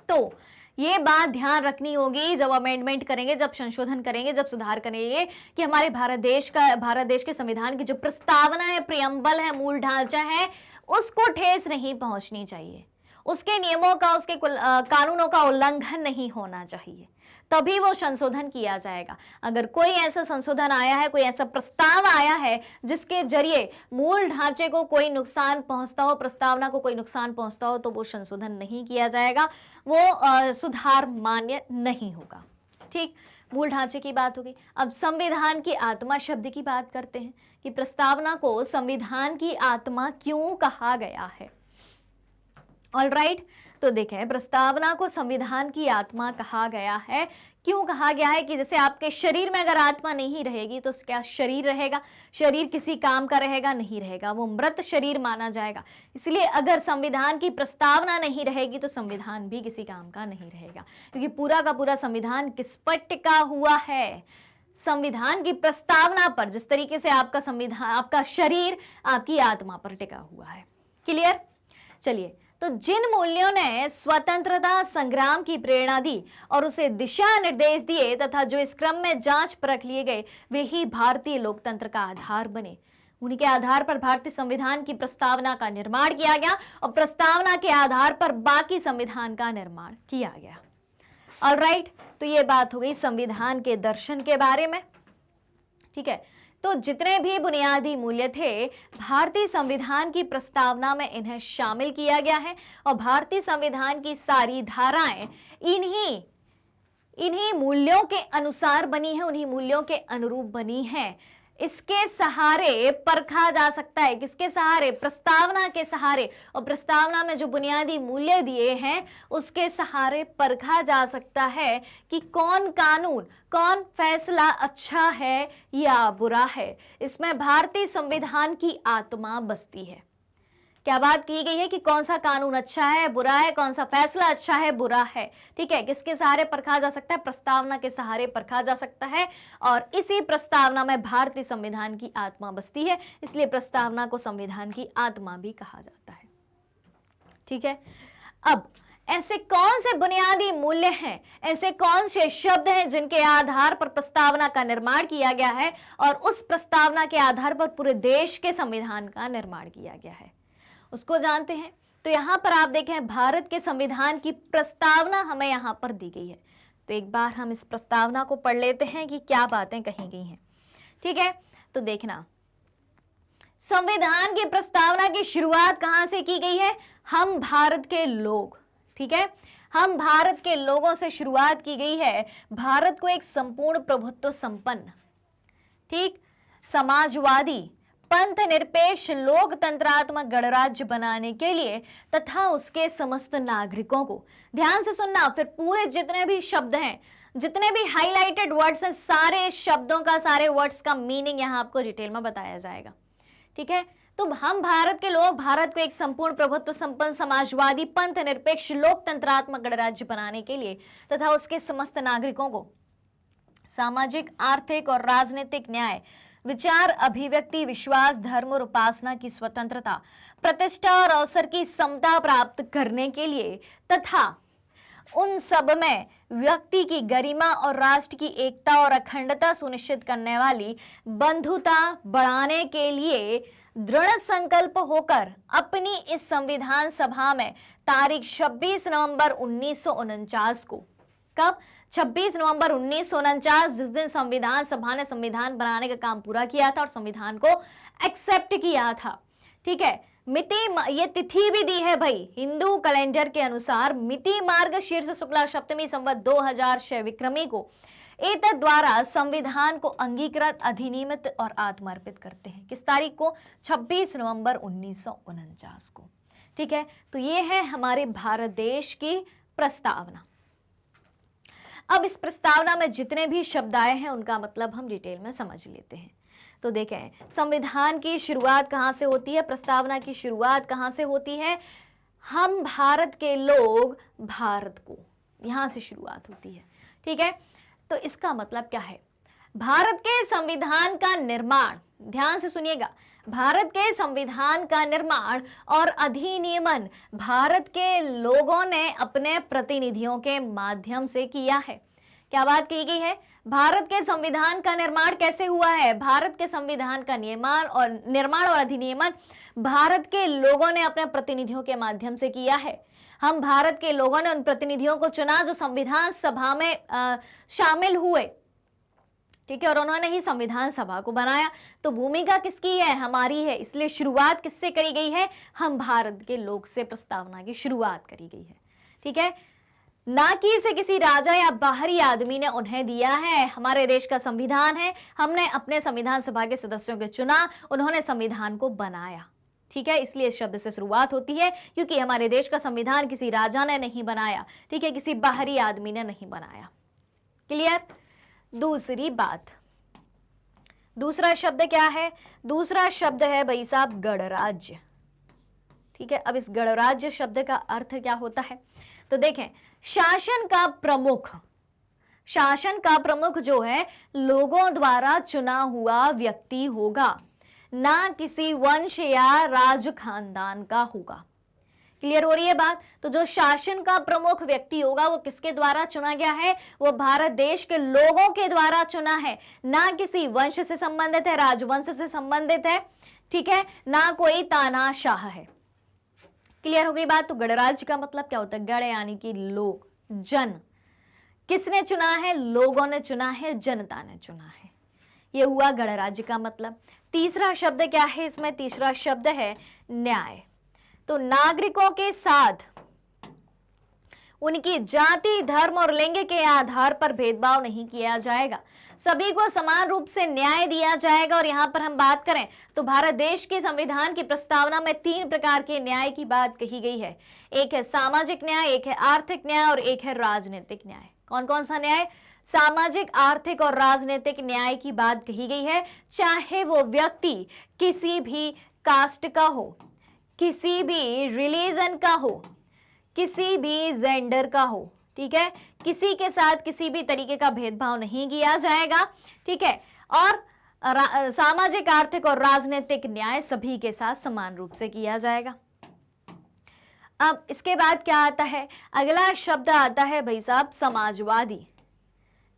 Speaker 1: तो ये बात ध्यान रखनी होगी जब अमेंडमेंट करेंगे, जब संशोधन करेंगे, जब सुधार करेंगे, कि हमारे भारत देश के संविधान की जो प्रस्तावना है, प्रियम्बल है, मूल ढांचा है, उसको ठेस नहीं पहुंचनी चाहिए। उसके नियमों का, उसके कानूनों का उल्लंघन नहीं होना चाहिए, तभी वो संशोधन किया जाएगा। अगर कोई ऐसा संशोधन आया है, कोई ऐसा प्रस्ताव आया है जिसके जरिए मूल ढांचे को कोई नुकसान पहुंचता हो, प्रस्तावना को कोई नुकसान पहुंचता हो, तो वो संशोधन नहीं किया जाएगा, वो सुधार मान्य नहीं होगा। ठीक, मूल ढांचे की बात होगी। अब संविधान की आत्मा शब्द की बात करते हैं कि प्रस्तावना को संविधान की आत्मा क्यों कहा गया है। ऑलराइट, तो देखें, प्रस्तावना को संविधान की आत्मा कहा गया है। क्यों कहा गया है? कि जैसे आपके शरीर में अगर आत्मा नहीं रहेगी तो क्या शरीर रहेगा? शरीर किसी काम का रहेगा? नहीं रहेगा, वो मृत शरीर माना जाएगा। इसलिए अगर संविधान की प्रस्तावना नहीं रहेगी तो संविधान भी किसी काम का नहीं रहेगा, क्योंकि पूरा का पूरा संविधान किस पर टिका हुआ है? संविधान की प्रस्तावना पर। जिस तरीके से आपका संविधान, आपका शरीर आपकी आत्मा पर टिका हुआ है। क्लियर? चलिए, तो जिन मूल्यों ने स्वतंत्रता संग्राम की प्रेरणा दी और उसे दिशा निर्देश दिए तथा जो इस क्रम में जांच परख लिए गए, वे ही भारतीय लोकतंत्र का आधार बने। उन्हीं के आधार पर भारतीय संविधान की प्रस्तावना का निर्माण किया गया और प्रस्तावना के आधार पर बाकी संविधान का निर्माण किया गया। ऑलराइट, तो ये बात हो गई संविधान के दर्शन के बारे में। ठीक है, तो जितने भी बुनियादी मूल्य थे भारतीय संविधान की प्रस्तावना में इन्हें शामिल किया गया है और भारतीय संविधान की सारी धाराएं इन्हीं मूल्यों के अनुसार बनी है, उन्हीं मूल्यों के अनुरूप बनी है। इसके सहारे परखा जा सकता है। किसके सहारे? प्रस्तावना के सहारे। और प्रस्तावना में जो बुनियादी मूल्य दिए हैं उसके सहारे परखा जा सकता है कि कौन कानून, कौन फैसला अच्छा है या बुरा है। इसमें भारतीय संविधान की आत्मा बसती है। क्या बात की गई है कि कौन सा कानून अच्छा है, बुरा है, कौन सा फैसला अच्छा है, बुरा है। ठीक है, किसके सहारे परखा जा सकता है? प्रस्तावना के सहारे परखा जा सकता है। और इसी प्रस्तावना में भारतीय संविधान की आत्मा बसती है, इसलिए प्रस्तावना को संविधान की आत्मा भी कहा जाता है। ठीक है, अब ऐसे कौन से बुनियादी मूल्य हैं, ऐसे कौन से शब्द हैं जिनके आधार पर प्रस्तावना का निर्माण किया गया है और उस प्रस्तावना के आधार पर पूरे देश के संविधान का निर्माण किया गया है, उसको जानते हैं। तो यहां पर आप देखें, भारत के संविधान की प्रस्तावना हमें यहां पर दी गई है। तो एक बार हम इस प्रस्तावना को पढ़ लेते हैं कि क्या बातें कही गई हैं। ठीक है, तो देखना, संविधान की प्रस्तावना की शुरुआत कहां से की गई है? हम भारत के लोग। ठीक है, हम भारत के लोगों से शुरुआत की गई है। भारत को एक संपूर्ण प्रभुत्व संपन्न, ठीक, समाजवादी, पंथ निरपेक्ष, लोकतंत्रात्मक गणराज्य बनाने के लिए तथा उसके समस्त नागरिकों को, ध्यान से सुनना, फिर पूरे जितने भी शब्द हैं, जितने भी हाईलाइटेड वर्ड्स हैं, सारे शब्दों का, सारे वर्ड्स का मीनिंग यहां आपको डिटेल में बताया जाएगा। ठीक है, तो हम भारत के लोग भारत को एक संपूर्ण प्रभुत्व संपन्न समाजवादी पंथ निरपेक्ष लोकतंत्रात्मक गणराज्य बनाने के लिए तथा उसके समस्त नागरिकों को सामाजिक, आर्थिक और राजनीतिक न्याय, विचार, अभिव्यक्ति, विश्वास, धर्म और उपासना की स्वतंत्रता, प्रतिष्ठा और अवसर की समता प्राप्त करने के लिए तथा उन सब में व्यक्ति की गरिमा और राष्ट्र की एकता और अखंडता सुनिश्चित करने वाली बंधुता बढ़ाने के लिए दृढ़ संकल्प होकर अपनी इस संविधान सभा में तारीख 26 नवंबर 1949 को, कब 26 नवंबर 1949, जिस दिन संविधान सभा ने संविधान बनाने का काम पूरा किया था और संविधान को एक्सेप्ट किया था, ठीक है। मिति, ये तिथि भी दी है भाई हिंदू कैलेंडर के अनुसार, मिति मार्ग शीर्ष शुक्ला सप्तमी संवत 2006 विक्रमी को एतद द्वारा संविधान को अंगीकृत, अधिनियमित और आत्मर्पित करते हैं। किस तारीख को? 26 नवंबर 1949 को, ठीक है। तो ये है हमारे भारत देश की प्रस्तावना। अब इस प्रस्तावना में जितने भी शब्द आए हैं उनका मतलब हम डिटेल में समझ लेते हैं। तो देखें, संविधान की शुरुआत कहां से होती है, प्रस्तावना की शुरुआत कहां से होती है? हम भारत के लोग भारत को, यहां से शुरुआत होती है, ठीक है। तो इसका मतलब क्या है? भारत के संविधान का निर्माण, ध्यान से सुनिएगा, भारत के संविधान का निर्माण और अधिनियमन भारत के लोगों ने अपने प्रतिनिधियों के माध्यम से किया है। क्या बात कही गई है? भारत के संविधान का निर्माण कैसे हुआ है? भारत के संविधान का निर्माण और अधिनियमन भारत के लोगों ने अपने प्रतिनिधियों के माध्यम से किया है। हम भारत के लोगों ने उन प्रतिनिधियों को चुना जो संविधान सभा में शामिल हुए, ठीक है, और उन्होंने ही संविधान सभा को बनाया। तो भूमिका किसकी है? हमारी है। इसलिए शुरुआत किससे करी गई है? हम भारत के लोग से प्रस्तावना की शुरुआत करी गई है, ठीक है, ना कि इसे किसी राजा या बाहरी आदमी ने उन्हें दिया है। हमारे देश का संविधान है, हमने अपने संविधान सभा के सदस्यों को चुना, उन्होंने संविधान को बनाया, ठीक है। इसलिए इस शब्द से शुरुआत होती है, क्योंकि हमारे देश का संविधान किसी राजा ने नहीं बनाया, ठीक है, किसी बाहरी आदमी ने नहीं बनाया। क्लियर? दूसरी बात, दूसरा शब्द क्या है? दूसरा शब्द है भाई साहब गणराज्य, ठीक है। अब इस गणराज्य शब्द का अर्थ क्या होता है? तो देखें, शासन का प्रमुख जो है लोगों द्वारा चुना हुआ व्यक्ति होगा, ना किसी वंश या राज खानदान का होगा। क्लियर हो रही है बात? तो जो शासन का प्रमुख व्यक्ति होगा वो किसके द्वारा चुना गया है? वो भारत देश के लोगों के द्वारा चुना है, ना किसी वंश से संबंधित है, राजवंश से संबंधित है, ठीक है, ना कोई तानाशाह है। क्लियर हो गई बात? तो गणराज्य का मतलब क्या होता है? गण यानी कि लोग, जन। किसने चुना है? लोगों ने चुना है, जनता ने चुना है। ये हुआ गणराज्य का मतलब। तीसरा शब्द क्या है इसमें? तीसरा शब्द है न्याय। तो नागरिकों के साथ उनकी जाति, धर्म और लिंग के आधार पर भेदभाव नहीं किया जाएगा, सभी को समान रूप से न्याय दिया जाएगा। और यहां पर हम बात करें तो भारत देश के संविधान की प्रस्तावना में 3 प्रकार के न्याय की बात कही गई है। एक है सामाजिक न्याय, एक है आर्थिक न्याय और एक है राजनीतिक न्याय। कौन कौन सा न्याय? सामाजिक, आर्थिक और राजनीतिक न्याय की बात कही गई है। चाहे वो व्यक्ति किसी भी कास्ट का हो, किसी भी रिलीजन का हो, किसी भी जेंडर का हो, ठीक है, किसी के साथ किसी भी तरीके का भेदभाव नहीं किया जाएगा, ठीक है। और सामाजिक, आर्थिक और राजनीतिक न्याय सभी के साथ समान रूप से किया जाएगा। अब इसके बाद क्या आता है? अगला शब्द आता है भाई साहब समाजवादी।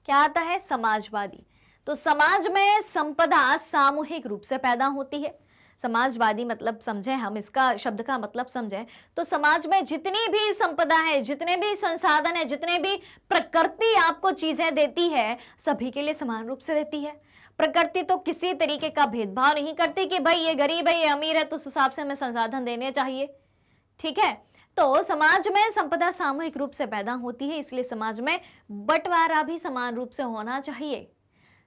Speaker 1: क्या आता है? समाजवादी। तो समाज में संपदा सामूहिक रूप से पैदा होती है। समाजवादी मतलब समझें, हम इसका शब्द का मतलब समझें तो समाज में जितनी भी संपदा है, जितने भी संसाधन है, जितने भी प्रकृति आपको चीजें देती है, सभी के लिए समान रूप से देती है। प्रकृति तो किसी तरीके का भेदभाव नहीं करती कि भाई ये गरीब है, ये अमीर है, तो उस हिसाब से हमें संसाधन देने चाहिए, ठीक है। तो समाज में संपदा सामूहिक रूप से पैदा होती है, इसलिए समाज में बंटवारा भी समान रूप से होना चाहिए।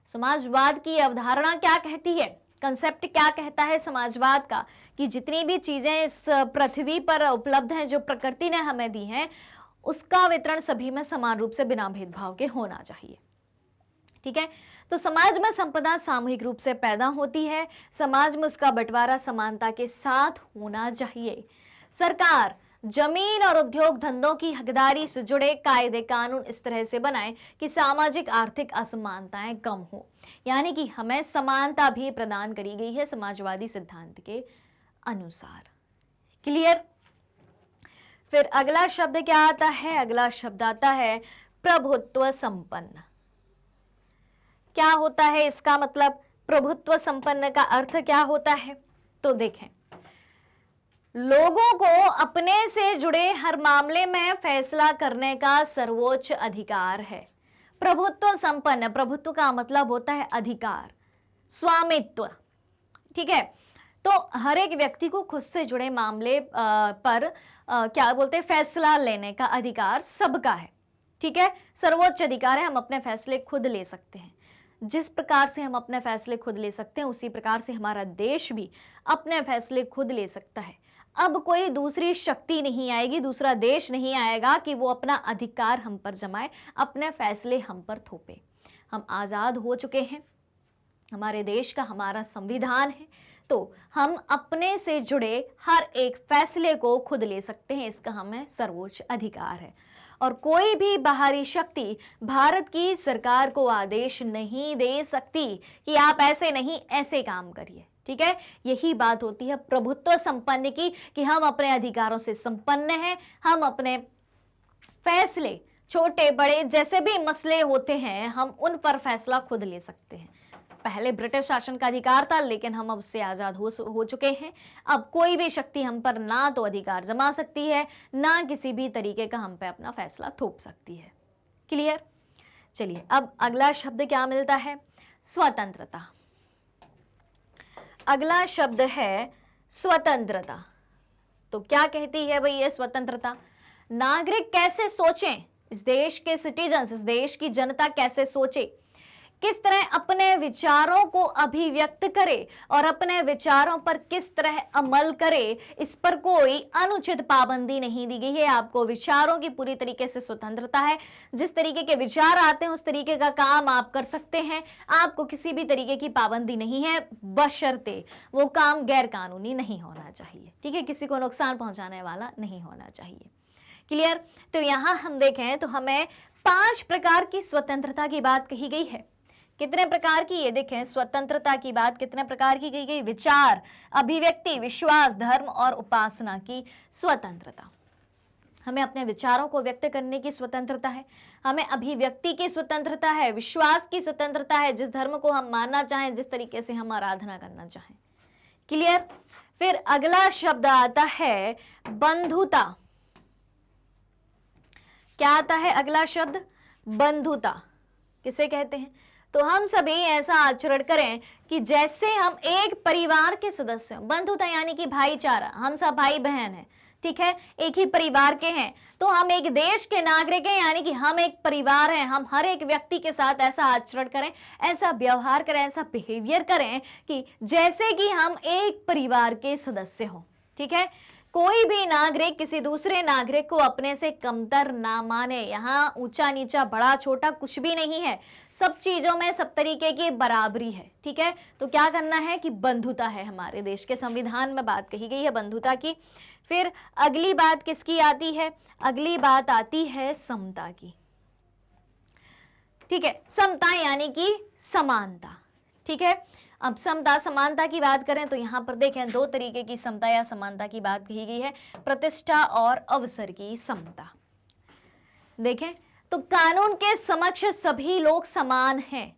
Speaker 1: समाजवाद की अवधारणा क्या कहती है? कंसेप्ट क्या कहता है समाजवाद का? कि जितनी भी चीजें इस पृथ्वी पर उपलब्ध हैं, जो प्रकृति ने हमें दी हैं, उसका वितरण सभी में समान रूप से बिना भेदभाव के होना चाहिए, ठीक है। तो समाज में संपदा सामूहिक रूप से पैदा होती है, समाज में उसका बंटवारा समानता के साथ होना चाहिए। सरकार जमीन और उद्योग धंधों की हकदारी से जुड़े कायदे कानून इस तरह से बनाए कि सामाजिक आर्थिक असमानताएं कम हो, यानी कि हमें समानता भी प्रदान करी गई है समाजवादी सिद्धांत के अनुसार। क्लियर। फिर अगला शब्द क्या आता है? अगला शब्द आता है प्रभुत्व संपन्न। क्या होता है इसका मतलब? प्रभुत्व संपन्न का अर्थ क्या होता है? तो देखें, लोगों को अपने से जुड़े हर मामले में फैसला करने का सर्वोच्च अधिकार है। प्रभुत्व संपन्न, प्रभुत्व का मतलब होता है अधिकार, स्वामित्व। ठीक है। तो हर एक व्यक्ति को खुद से जुड़े मामले पर क्या बोलते हैं, फैसला लेने का अधिकार सबका है। ठीक है। सर्वोच्च अधिकार है, हम अपने फैसले खुद ले सकते हैं। जिस प्रकार से हम अपने फैसले खुद ले सकते हैं उसी प्रकार से हमारा देश भी अपने फैसले खुद ले सकता है। अब कोई दूसरी शक्ति नहीं आएगी, दूसरा देश नहीं आएगा कि वो अपना अधिकार हम पर जमाए, अपने फैसले हम पर थोपे। हम आज़ाद हो चुके हैं, हमारे देश का हमारा संविधान है, तो हम अपने से जुड़े हर एक फैसले को खुद ले सकते हैं, इसका हमें सर्वोच्च अधिकार है। और कोई भी बाहरी शक्ति भारत की सरकार को आदेश नहीं दे सकती कि आप ऐसे नहीं ऐसे काम करिए। ठीक है। यही बात होती है प्रभुत्व संपन्न की, कि हम अपने अधिकारों से संपन्न हैं, हम अपने फैसले छोटे बड़े जैसे भी मसले होते हैं हम उन पर फैसला खुद ले सकते हैं। पहले ब्रिटिश शासन का अधिकार था, लेकिन हम अब उससे आजाद हो चुके हैं। अब कोई भी शक्ति हम पर ना तो अधिकार जमा सकती है, ना किसी भी तरीके का हम पे अपना फैसला थोप सकती है। क्लियर। चलिए, अब अगला शब्द क्या मिलता है? स्वतंत्रता। अगला शब्द है स्वतंत्रता। तो क्या कहती है भाई ये स्वतंत्रता? नागरिक कैसे सोचें, इस देश के सिटीजन्स, इस देश की जनता कैसे सोचे, किस तरह अपने विचारों को अभिव्यक्त करे और अपने विचारों पर किस तरह अमल करे, इस पर कोई अनुचित पाबंदी नहीं दी गई है। आपको विचारों की पूरी तरीके से स्वतंत्रता है। जिस तरीके के विचार आते हैं उस तरीके का काम आप कर सकते हैं, आपको किसी भी तरीके की पाबंदी नहीं है, बशर्ते वो काम गैर कानूनी नहीं होना चाहिए। ठीक है। किसी को नुकसान पहुंचाने वाला नहीं होना चाहिए। क्लियर। तो यहां हम देखें तो हमें 5 प्रकार की स्वतंत्रता की बात कही गई है। कितने प्रकार की? ये देखें, स्वतंत्रता की बात कितने प्रकार की कही गई? विचार, अभिव्यक्ति, विश्वास, धर्म और उपासना की स्वतंत्रता। हमें अपने विचारों को व्यक्त करने की स्वतंत्रता है, हमें अभिव्यक्ति की स्वतंत्रता है, विश्वास की स्वतंत्रता है, जिस धर्म को हम मानना चाहें, जिस तरीके से हम आराधना करना चाहें। क्लियर। फिर अगला शब्द आता है बंधुता। क्या आता है अगला शब्द? बंधुता। किसे कहते हैं? तो हम सभी ऐसा आचरण करें कि जैसे हम एक परिवार के सदस्य हैं। बंधुता यानी कि भाईचारा, हम सब भाई बहन हैं। ठीक है। एक ही परिवार के हैं, तो हम एक देश के नागरिक हैं, यानी कि हम एक परिवार हैं। हम हर एक व्यक्ति के साथ ऐसा आचरण करें, ऐसा व्यवहार करें, ऐसा बिहेवियर करें कि जैसे कि हम एक परिवार के सदस्य हों। ठीक है। कोई भी नागरिक किसी दूसरे नागरिक को अपने से कमतर ना माने। यहाँ ऊंचा नीचा बड़ा छोटा कुछ भी नहीं है, सब चीजों में सब तरीके की बराबरी है। ठीक है। तो क्या करना है कि बंधुता है, हमारे देश के संविधान में बात कही गई है बंधुता की। फिर अगली बात किसकी आती है? अगली बात आती है समता की। ठीक है। समता यानी कि समानता। ठीक है। अब समता समानता की बात करें तो यहां पर देखें 2 तरीके की समता या समानता की बात कही गई है, प्रतिष्ठा और अवसर की समता। देखें तो कानून के समक्ष सभी लोग समान हैं,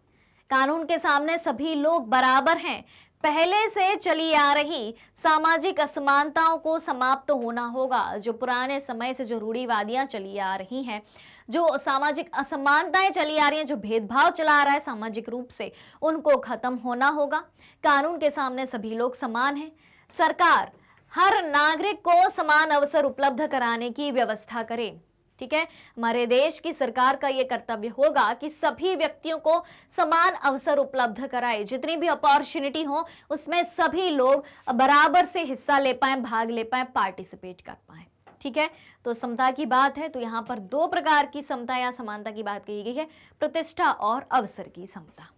Speaker 1: कानून के सामने सभी लोग बराबर हैं। पहले से चली आ रही सामाजिक असमानताओं को समाप्त होना होगा। जो पुराने समय से जो रूढ़िवादियां चली आ रही हैं, जो सामाजिक असमानताएं चली आ रही हैं, जो भेदभाव चला आ रहा है सामाजिक रूप से, उनको खत्म होना होगा। कानून के सामने सभी लोग समान हैं। सरकार हर नागरिक को समान अवसर उपलब्ध कराने की व्यवस्था करे। ठीक है। हमारे देश की सरकार का यह कर्तव्य होगा कि सभी व्यक्तियों को समान अवसर उपलब्ध कराए। जितनी भी अपॉर्चुनिटी हो उसमें सभी लोग बराबर से हिस्सा ले पाए, भाग ले पाए, पार्टिसिपेट कर पाए। ठीक है, तो समता की बात है तो यहाँ पर दो प्रकार की समता या समानता की बात कही गई है, प्रतिष्ठा और अवसर की समता।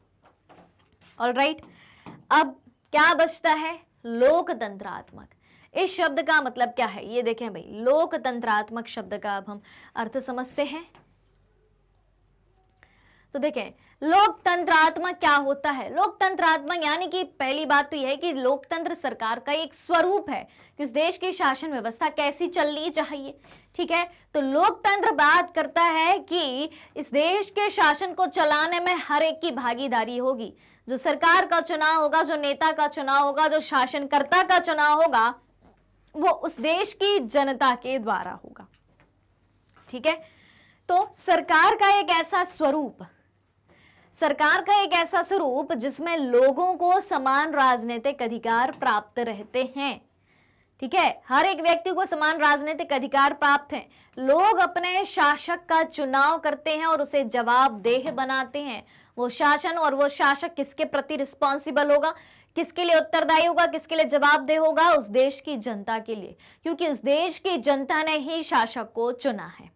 Speaker 1: ऑलराइट, अब क्या बचता है? लोकतंत्रात्मक। इस शब्द का मतलब क्या है ये देखें भाई, लोकतंत्रात्मक शब्द का अब हम अर्थ समझते हैं। तो देखें लोकतंत्रात्मक क्या होता है। लोकतंत्रात्मक यानी कि पहली बात तो यह है कि लोकतंत्र सरकार का एक स्वरूप है कि उस देश की शासन व्यवस्था कैसी चलनी चाहिए। ठीक है, तो लोकतंत्र बात करता है कि इस देश के शासन को चलाने में हर एक की भागीदारी होगी। जो सरकार का चुनाव होगा, जो नेता का चुनाव होगा, जो शासनकर्ता का चुनाव होगा, वो उस देश की जनता के द्वारा होगा। ठीक है, तो सरकार का एक ऐसा स्वरूप जिसमें लोगों को समान राजनीतिक अधिकार प्राप्त रहते हैं। ठीक है, हर एक व्यक्ति को समान राजनीतिक अधिकार प्राप्त हैं। लोग अपने शासक का चुनाव करते हैं और उसे जवाबदेह बनाते हैं। वो शासन और वो शासक किसके प्रति रिस्पॉन्सिबल होगा, किसके लिए उत्तरदायी होगा, किसके लिए जवाबदेह होगा? उस देश की जनता के लिए, क्योंकि उस देश की जनता ने ही शासक को चुना है।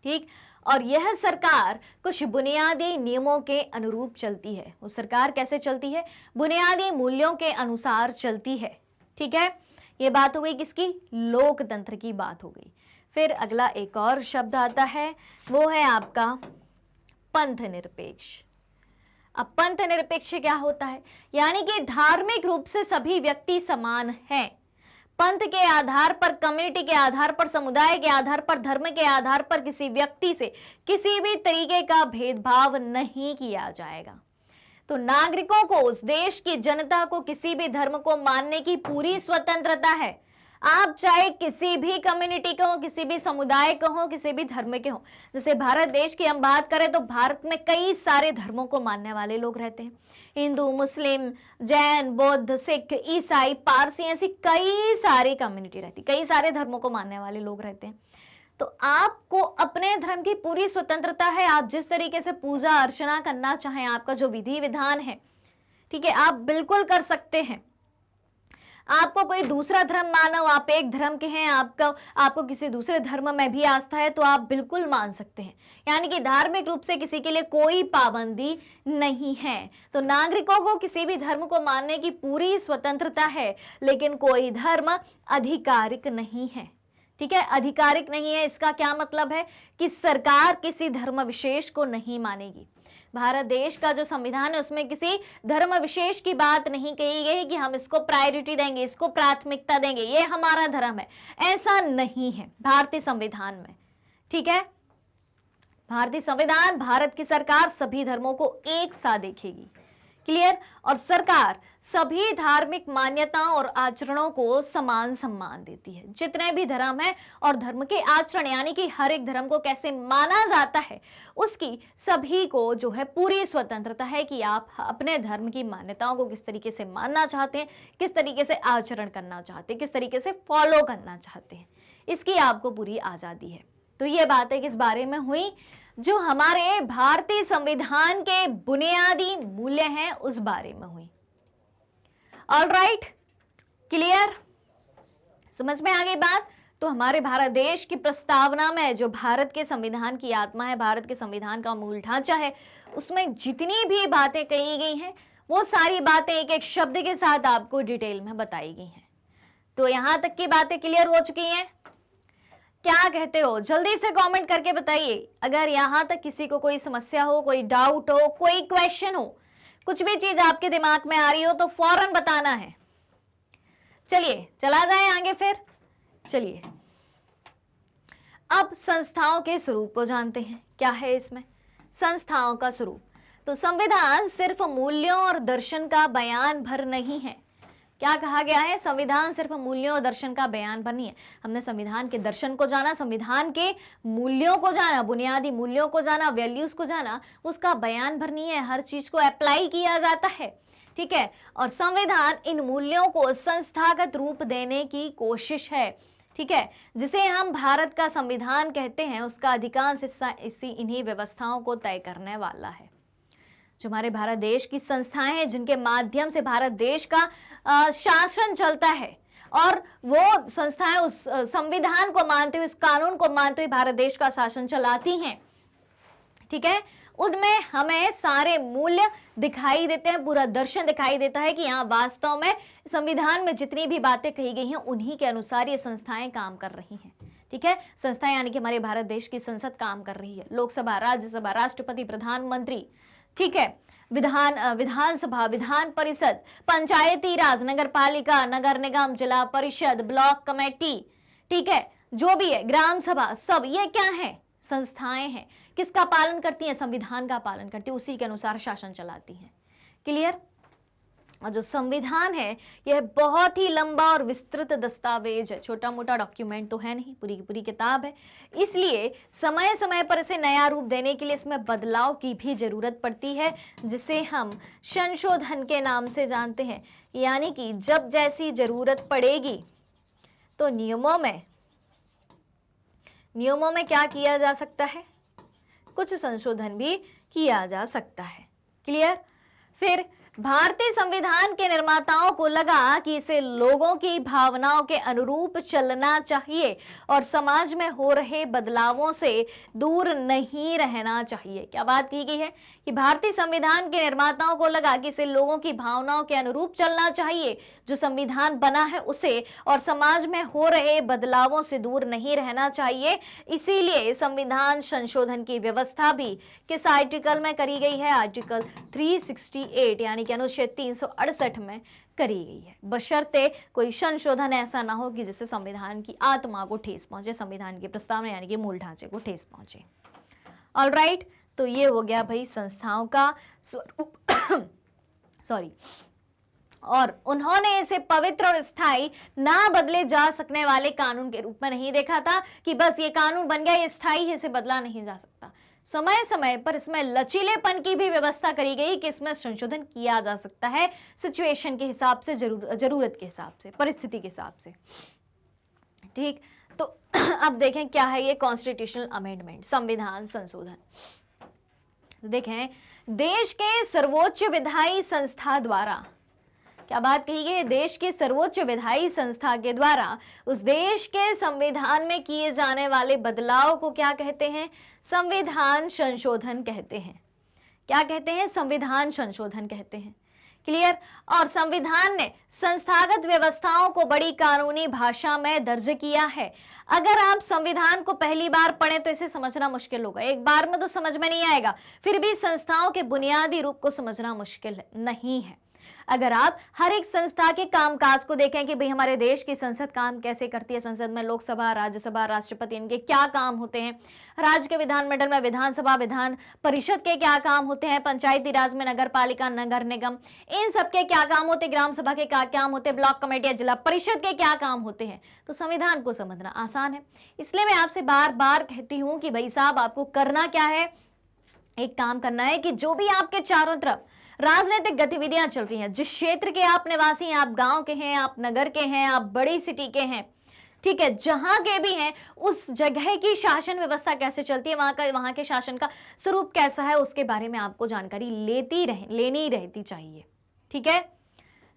Speaker 1: ठीक, और यह सरकार कुछ बुनियादी नियमों के अनुरूप चलती है। वो सरकार कैसे चलती है? बुनियादी मूल्यों के अनुसार चलती है। ठीक है, ये बात हो गई किसकी? लोकतंत्र की बात हो गई। फिर अगला एक और शब्द आता है, वो है आपका पंथ निरपेक्ष। अब पंथ निरपेक्ष क्या होता है? यानी कि धार्मिक रूप से सभी व्यक्ति समान हैं। पंथ के आधार पर, कम्युनिटी के आधार पर, समुदाय के आधार पर, धर्म के आधार पर किसी व्यक्ति से किसी भी तरीके का भेदभाव नहीं किया जाएगा। तो नागरिकों को, उस देश की जनता को किसी भी धर्म को मानने की पूरी स्वतंत्रता है। आप चाहे किसी भी कम्युनिटी के हो, किसी भी समुदाय के हो, किसी भी धर्म के हो। जैसे भारत देश की हम बात करें तो भारत में कई सारे धर्मों को मानने वाले लोग रहते हैं। हिंदू, मुस्लिम, जैन, बौद्ध, सिख, ईसाई, पारसी, ऐसी कई सारी कम्युनिटी रहती, कई सारे धर्मों को मानने वाले लोग रहते हैं। तो आपको अपने धर्म की पूरी स्वतंत्रता है। आप जिस तरीके से पूजा अर्चना करना चाहें, आपका जो विधि विधान है, ठीक है, आप बिल्कुल कर सकते हैं। आपको कोई दूसरा धर्म मानो, आप एक धर्म के हैं, आपको किसी दूसरे धर्म में भी आस्था है, तो आप बिल्कुल मान सकते हैं। यानी कि धार्मिक रूप से किसी के लिए कोई पाबंदी नहीं है। तो नागरिकों को किसी भी धर्म को मानने की पूरी स्वतंत्रता है, लेकिन कोई धर्म आधिकारिक नहीं है। ठीक है, आधिकारिक नहीं है, इसका क्या मतलब है कि सरकार किसी धर्म विशेष को नहीं मानेगी। भारत देश का जो संविधान है उसमें किसी धर्म विशेष की बात नहीं कही गई कि हम इसको प्रायोरिटी देंगे, इसको प्राथमिकता देंगे, ये हमारा धर्म है, ऐसा नहीं है भारतीय संविधान में। ठीक है, भारतीय संविधान, भारत की सरकार सभी धर्मों को एक साथ देखेगी। क्लियर? और सरकार सभी धार्मिक मान्यताओं और आचरणों को समान सम्मान देती है। जितने भी धर्म है और धर्म के आचरण, यानी कि हर एक धर्म को कैसे माना जाता है, उसकी सभी को जो है पूरी स्वतंत्रता है कि आप अपने धर्म की मान्यताओं को किस तरीके से मानना चाहते हैं, किस तरीके से आचरण करना चाहते हैं, किस तरीके से फॉलो करना चाहते हैं, इसकी आपको पूरी आजादी है। तो ये बातें किस बारे में हुई? जो हमारे भारतीय संविधान के बुनियादी मूल्य हैं उस बारे में हुई। Alright, clear? समझ में आ गई बात? तो हमारे भारत देश की प्रस्तावना में जो भारत के संविधान की आत्मा है, भारत के संविधान का मूल ढांचा है, उसमें जितनी भी बातें कही गई हैं वो सारी बातें एक एक शब्द के साथ आपको डिटेल में बताई गई हैं। तो यहां तक की बातें क्लियर हो चुकी हैं? क्या कहते हो? जल्दी से कमेंट करके बताइए। अगर यहां तक किसी को कोई समस्या हो, कोई डाउट हो, कोई क्वेश्चन हो, कुछ भी चीज आपके दिमाग में आ रही हो तो फौरन बताना है। चलिए चला जाए आगे फिर। चलिए अब संस्थाओं के स्वरूप को जानते हैं। क्या है इसमें संस्थाओं का स्वरूप? तो संविधान सिर्फ मूल्यों और दर्शन का बयान भर नहीं है। क्या कहा गया है? संविधान सिर्फ मूल्यों और दर्शन का बयान भर नहीं है। हमने संविधान के दर्शन को जाना, संविधान के मूल्यों को जाना, बुनियादी मूल्यों को जाना, वैल्यूज को जाना, उसका बयान भर नहीं है, हर चीज को अप्लाई किया जाता है। ठीक है, और संविधान इन मूल्यों को संस्थागत रूप देने की कोशिश है। ठीक है, जिसे हम भारत का संविधान कहते हैं, उसका अधिकांश हिस्सा इन्हीं व्यवस्थाओं को तय करने वाला है। जो हमारे भारत देश की संस्थाएं हैं, जिनके माध्यम से भारत देश का शासन चलता है, और वो संस्थाएं उस संविधान को मानते हुए, उस कानून को मानते हुए भारत देश का शासन चलाती हैं। ठीक है, उनमें हमें सारे मूल्य दिखाई देते हैं, पूरा दर्शन दिखाई देता है कि यहाँ वास्तव में संविधान में जितनी भी बातें कही गई हैं उन्हीं के अनुसार ये संस्थाएं काम कर रही हैं। ठीक है, संस्थाएं यानी कि हमारे भारत देश की संसद काम कर रही है, लोकसभा, राज्यसभा, राष्ट्रपति, प्रधानमंत्री, ठीक है, विधानसभा, विधान परिषद, पंचायती राज, नगर पालिका, नगर निगम, जिला परिषद, ब्लॉक कमेटी, ठीक है, जो भी है, ग्राम सभा, सब ये क्या है? संस्थाएं हैं। किसका पालन करती हैं? संविधान का पालन करती है, उसी के अनुसार शासन चलाती हैं। क्लियर? और जो संविधान है यह बहुत ही लंबा और विस्तृत दस्तावेज है, छोटा मोटा डॉक्यूमेंट तो है नहीं, पूरी की पूरी किताब है। इसलिए समय समय पर इसे नया रूप देने के लिए इसमें बदलाव की भी जरूरत पड़ती है, जिसे हम संशोधन के नाम से जानते हैं। यानी कि जब जैसी जरूरत पड़ेगी तो नियमों में क्या किया जा सकता है? कुछ संशोधन भी किया जा सकता है। क्लियर? फिर भारतीय संविधान के निर्माताओं को लगा कि इसे लोगों की भावनाओं के अनुरूप चलना चाहिए और समाज में हो रहे बदलावों से दूर नहीं रहना चाहिए। क्या बात कही गई है कि भारतीय संविधान के निर्माताओं को लगा कि इसे लोगों की भावनाओं के अनुरूप चलना चाहिए, जो संविधान बना है उसे, और समाज में हो रहे बदलावों से दूर नहीं रहना चाहिए। इसीलिए संविधान संशोधन की व्यवस्था भी किस आर्टिकल में करी गई है? आर्टिकल 368 यानी कि अनुच्छेद 368 में करी गई है, बशर्ते कोई संशोधन ऐसा ना हो कि जिससे संविधान की आत्मा को ठेस पहुंचे, संविधान की प्रस्तावना यानी कि मूल ढांचे को ठेस पहुंचे। ऑलराइट, तो ये हो गया भाई संस्थाओं का स्वरूप सॉरी। और उन्होंने इसे पवित्र और स्थायी, ना बदले जा सकने वाले कानून के रूप में नहीं देखा था कि बस ये कानून बन गया, ये स्थायी है, इसे बदला नहीं जा सकता। समय समय पर इसमें लचीलेपन की भी व्यवस्था करी गई कि इसमें संशोधन किया जा सकता है सिचुएशन के हिसाब से, जरूरत के हिसाब से, परिस्थिति के हिसाब से। ठीक, तो अब देखें क्या है ये कॉन्स्टिट्यूशनल अमेंडमेंट, संविधान संशोधन। देखें, देश के सर्वोच्च विधायी संस्था द्वारा, क्या बात कही गई है? देश की सर्वोच्च विधायी संस्था के द्वारा उस देश के संविधान में किए जाने वाले बदलाव को क्या कहते हैं? संविधान संशोधन कहते हैं। क्या कहते हैं? संविधान संशोधन कहते हैं। क्लियर? और संविधान ने संस्थागत व्यवस्थाओं को बड़ी कानूनी भाषा में दर्ज किया है। अगर आप संविधान को पहली बार पढ़ें तो इसे समझना मुश्किल होगा, एक बार में तो समझ में नहीं आएगा, फिर भी संस्थाओं के बुनियादी रूप को समझना मुश्किल नहीं है। अगर आप हर एक संस्था के कामकाज को देखें कि भाई हमारे देश की संसद काम कैसे करती है, संसद में लोकसभा, राज्यसभा, राष्ट्रपति, इनके क्या काम होते हैं, राज्य के विधानमंडल में विधानसभा, विधान परिषद के क्या काम होते हैं, पंचायती राज में नगर पालिका, नगर निगम, इन सबके क्या काम होते हैं, ग्राम सभा के क्या काम होते हैं, ब्लॉक कमेटी, जिला परिषद के क्या काम होते हैं, तो संविधान को समझना आसान है। इसलिए मैं आपसे बार बार कहती हूँ कि भाई साहब आपको करना क्या है, एक काम करना है कि जो भी आपके चारों तरफ राजनीतिक गतिविधियां चल रही हैं, जिस क्षेत्र के आप निवासी हैं, आप गांव के हैं, आप नगर के हैं, आप बड़ी सिटी के हैं, ठीक है, जहां के भी हैं, उस जगह की शासन व्यवस्था कैसे चलती है, वहां के शासन का स्वरूप कैसा है, उसके बारे में आपको जानकारी लेनी रहती चाहिए। ठीक है,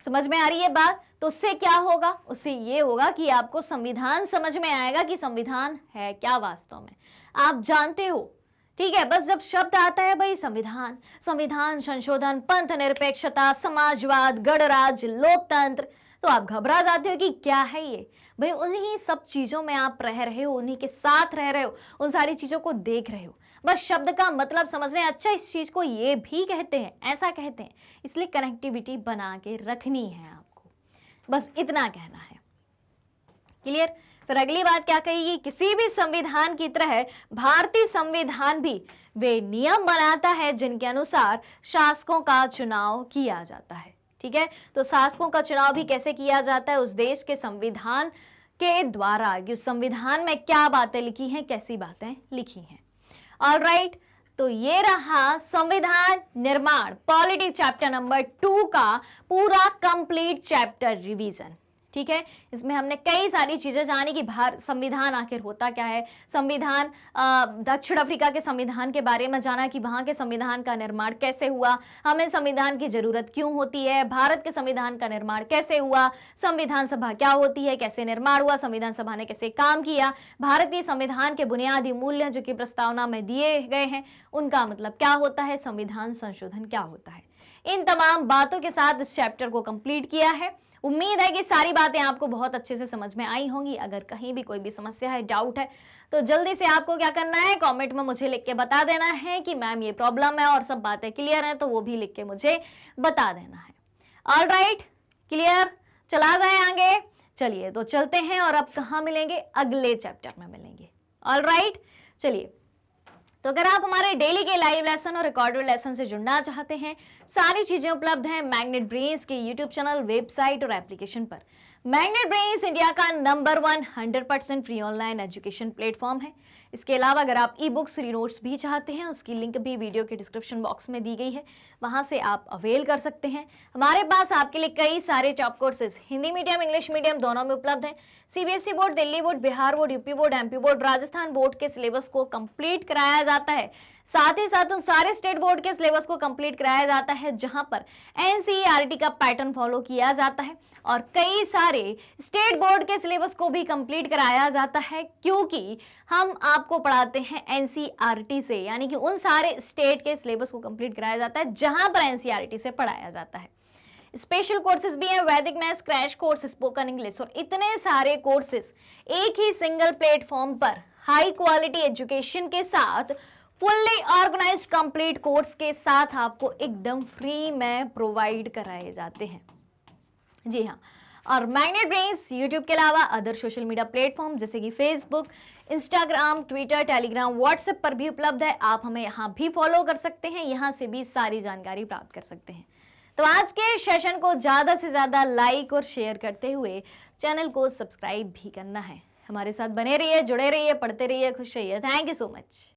Speaker 1: समझ में आ रही है बात? तो उससे क्या होगा? उससे ये होगा कि आपको संविधान समझ में आएगा कि संविधान है क्या वास्तव में, आप जानते हो। ठीक है, बस जब शब्द आता है भाई संविधान, संविधान संशोधन, पंथ निरपेक्षता, समाजवाद, गणराज्य, लोकतंत्र, तो आप घबरा जाते हो कि क्या है ये। भाई उन्हीं सब चीजों में आप रह रहे हो, उन्हीं के साथ रह रहे हो, उन सारी चीजों को देख रहे हो, बस शब्द का मतलब समझ रहे हैं, अच्छा इस चीज को ये भी कहते हैं, ऐसा कहते हैं, इसलिए कनेक्टिविटी बना के रखनी है आपको, बस इतना कहना है। क्लियर? फिर अगली बात क्या कहेगी? किसी भी संविधान की तरह भारतीय संविधान भी वे नियम बनाता है जिनके अनुसार शासकों का चुनाव किया जाता है। ठीक है, तो शासकों का चुनाव भी कैसे किया जाता है? उस देश के संविधान के द्वारा, कि उस संविधान में क्या बातें लिखी हैं, कैसी बातें लिखी हैं। ऑलराइट, तो ये रहा संविधान निर्माण पॉलिटी चैप्टर नंबर 2 का पूरा कंप्लीट चैप्टर रिवीजन। ठीक है। इसमें हमने कई सारी चीजें जानी कि संविधान आखिर होता क्या है, संविधान दक्षिण अफ्रीका के संविधान के बारे में जाना कि वहां के संविधान का निर्माण कैसे हुआ, हमें संविधान की जरूरत क्यों होती है, भारत के संविधान का निर्माण कैसे हुआ, संविधान सभा क्या होती है, कैसे निर्माण हुआ, संविधान सभा ने कैसे काम किया, भारतीय संविधान के बुनियादी मूल्य जो कि प्रस्तावना में दिए गए हैं उनका मतलब क्या होता है, संविधान संशोधन क्या होता है। इन तमाम बातों के साथ इस चैप्टर को कंप्लीट किया है। उम्मीद है कि सारी बातें आपको बहुत अच्छे से समझ में आई होंगी। अगर कहीं भी कोई भी समस्या है, डाउट है, तो जल्दी से आपको क्या करना है, कमेंट में मुझे लिख के बता देना है कि मैम ये प्रॉब्लम है और सब बातें क्लियर हैं, तो वो भी लिख के मुझे बता देना है। ऑल राइट, क्लियर, चला जाए आगे। चलिए तो चलते हैं और अब कहाँ मिलेंगे, अगले चैप्टर में मिलेंगे। ऑल राइट, चलिए। तो अगर आप हमारे डेली के लाइव लेसन और रिकॉर्डेड लेसन से जुड़ना चाहते हैं, सारी चीजें उपलब्ध हैं मैग्नेट ब्रेन्स के यूट्यूब चैनल, वेबसाइट और एप्लीकेशन पर। मैग्नेट ब्रेन्स इंडिया का number 1 100% free online education platform है। इसके अलावा अगर आप ई बुक्स, फ्री नोट्स भी चाहते हैं, उसकी लिंक भी वीडियो के डिस्क्रिप्शन बॉक्स में दी गई है, वहां से आप अवेल कर सकते हैं। हमारे पास आपके लिए कई सारे top courses Hindi medium, English medium दोनों में उपलब्ध हैं। CBSE board, Delhi board, Bihar board, UP board, MP board, Rajasthan board के सिलेबस को कंप्लीट कराया जाता है। साथ ही साथ उन सारे स्टेट बोर्ड के सिलेबस को कंप्लीट कराया जाता है जहां पर एनसीईआरटी का पैटर्न फॉलो किया जाता है, और कई सारे स्टेट बोर्ड के सिलेबस को भी कंप्लीट कराया जाता है, क्योंकि हम आपको पढ़ाते हैं एनसीईआरटी से, यानी कि उन सारे स्टेट के सिलेबस को कंप्लीट कराया जाता है जहां पर एनसीईआरटी से पढ़ाया जाता है। स्पेशल कोर्सेज भी हैं, वैदिक maths, crash course, spoken English और इतने सारे कोर्सेज एक ही सिंगल प्लेटफॉर्म पर हाई क्वालिटी एजुकेशन के साथ, फुल्ली ऑर्गेनाइज्ड कंप्लीट कोर्स के साथ आपको एकदम फ्री में प्रोवाइड कराए जाते हैं। जी हाँ, और मैग्नेट ब्रेन्स यूट्यूब के अलावा अदर सोशल मीडिया प्लेटफॉर्म जैसे कि Facebook, Instagram, Twitter, Telegram, WhatsApp पर भी उपलब्ध है। आप हमें यहाँ भी फॉलो कर सकते हैं, यहाँ से भी सारी जानकारी प्राप्त कर सकते हैं। तो आज के सेशन को ज़्यादा से ज़्यादा लाइक और शेयर करते हुए चैनल को सब्सक्राइब भी करना है। हमारे साथ बने रहिए, जुड़े रहिए, पढ़ते रहिए, खुश रहिए। Thank you so much.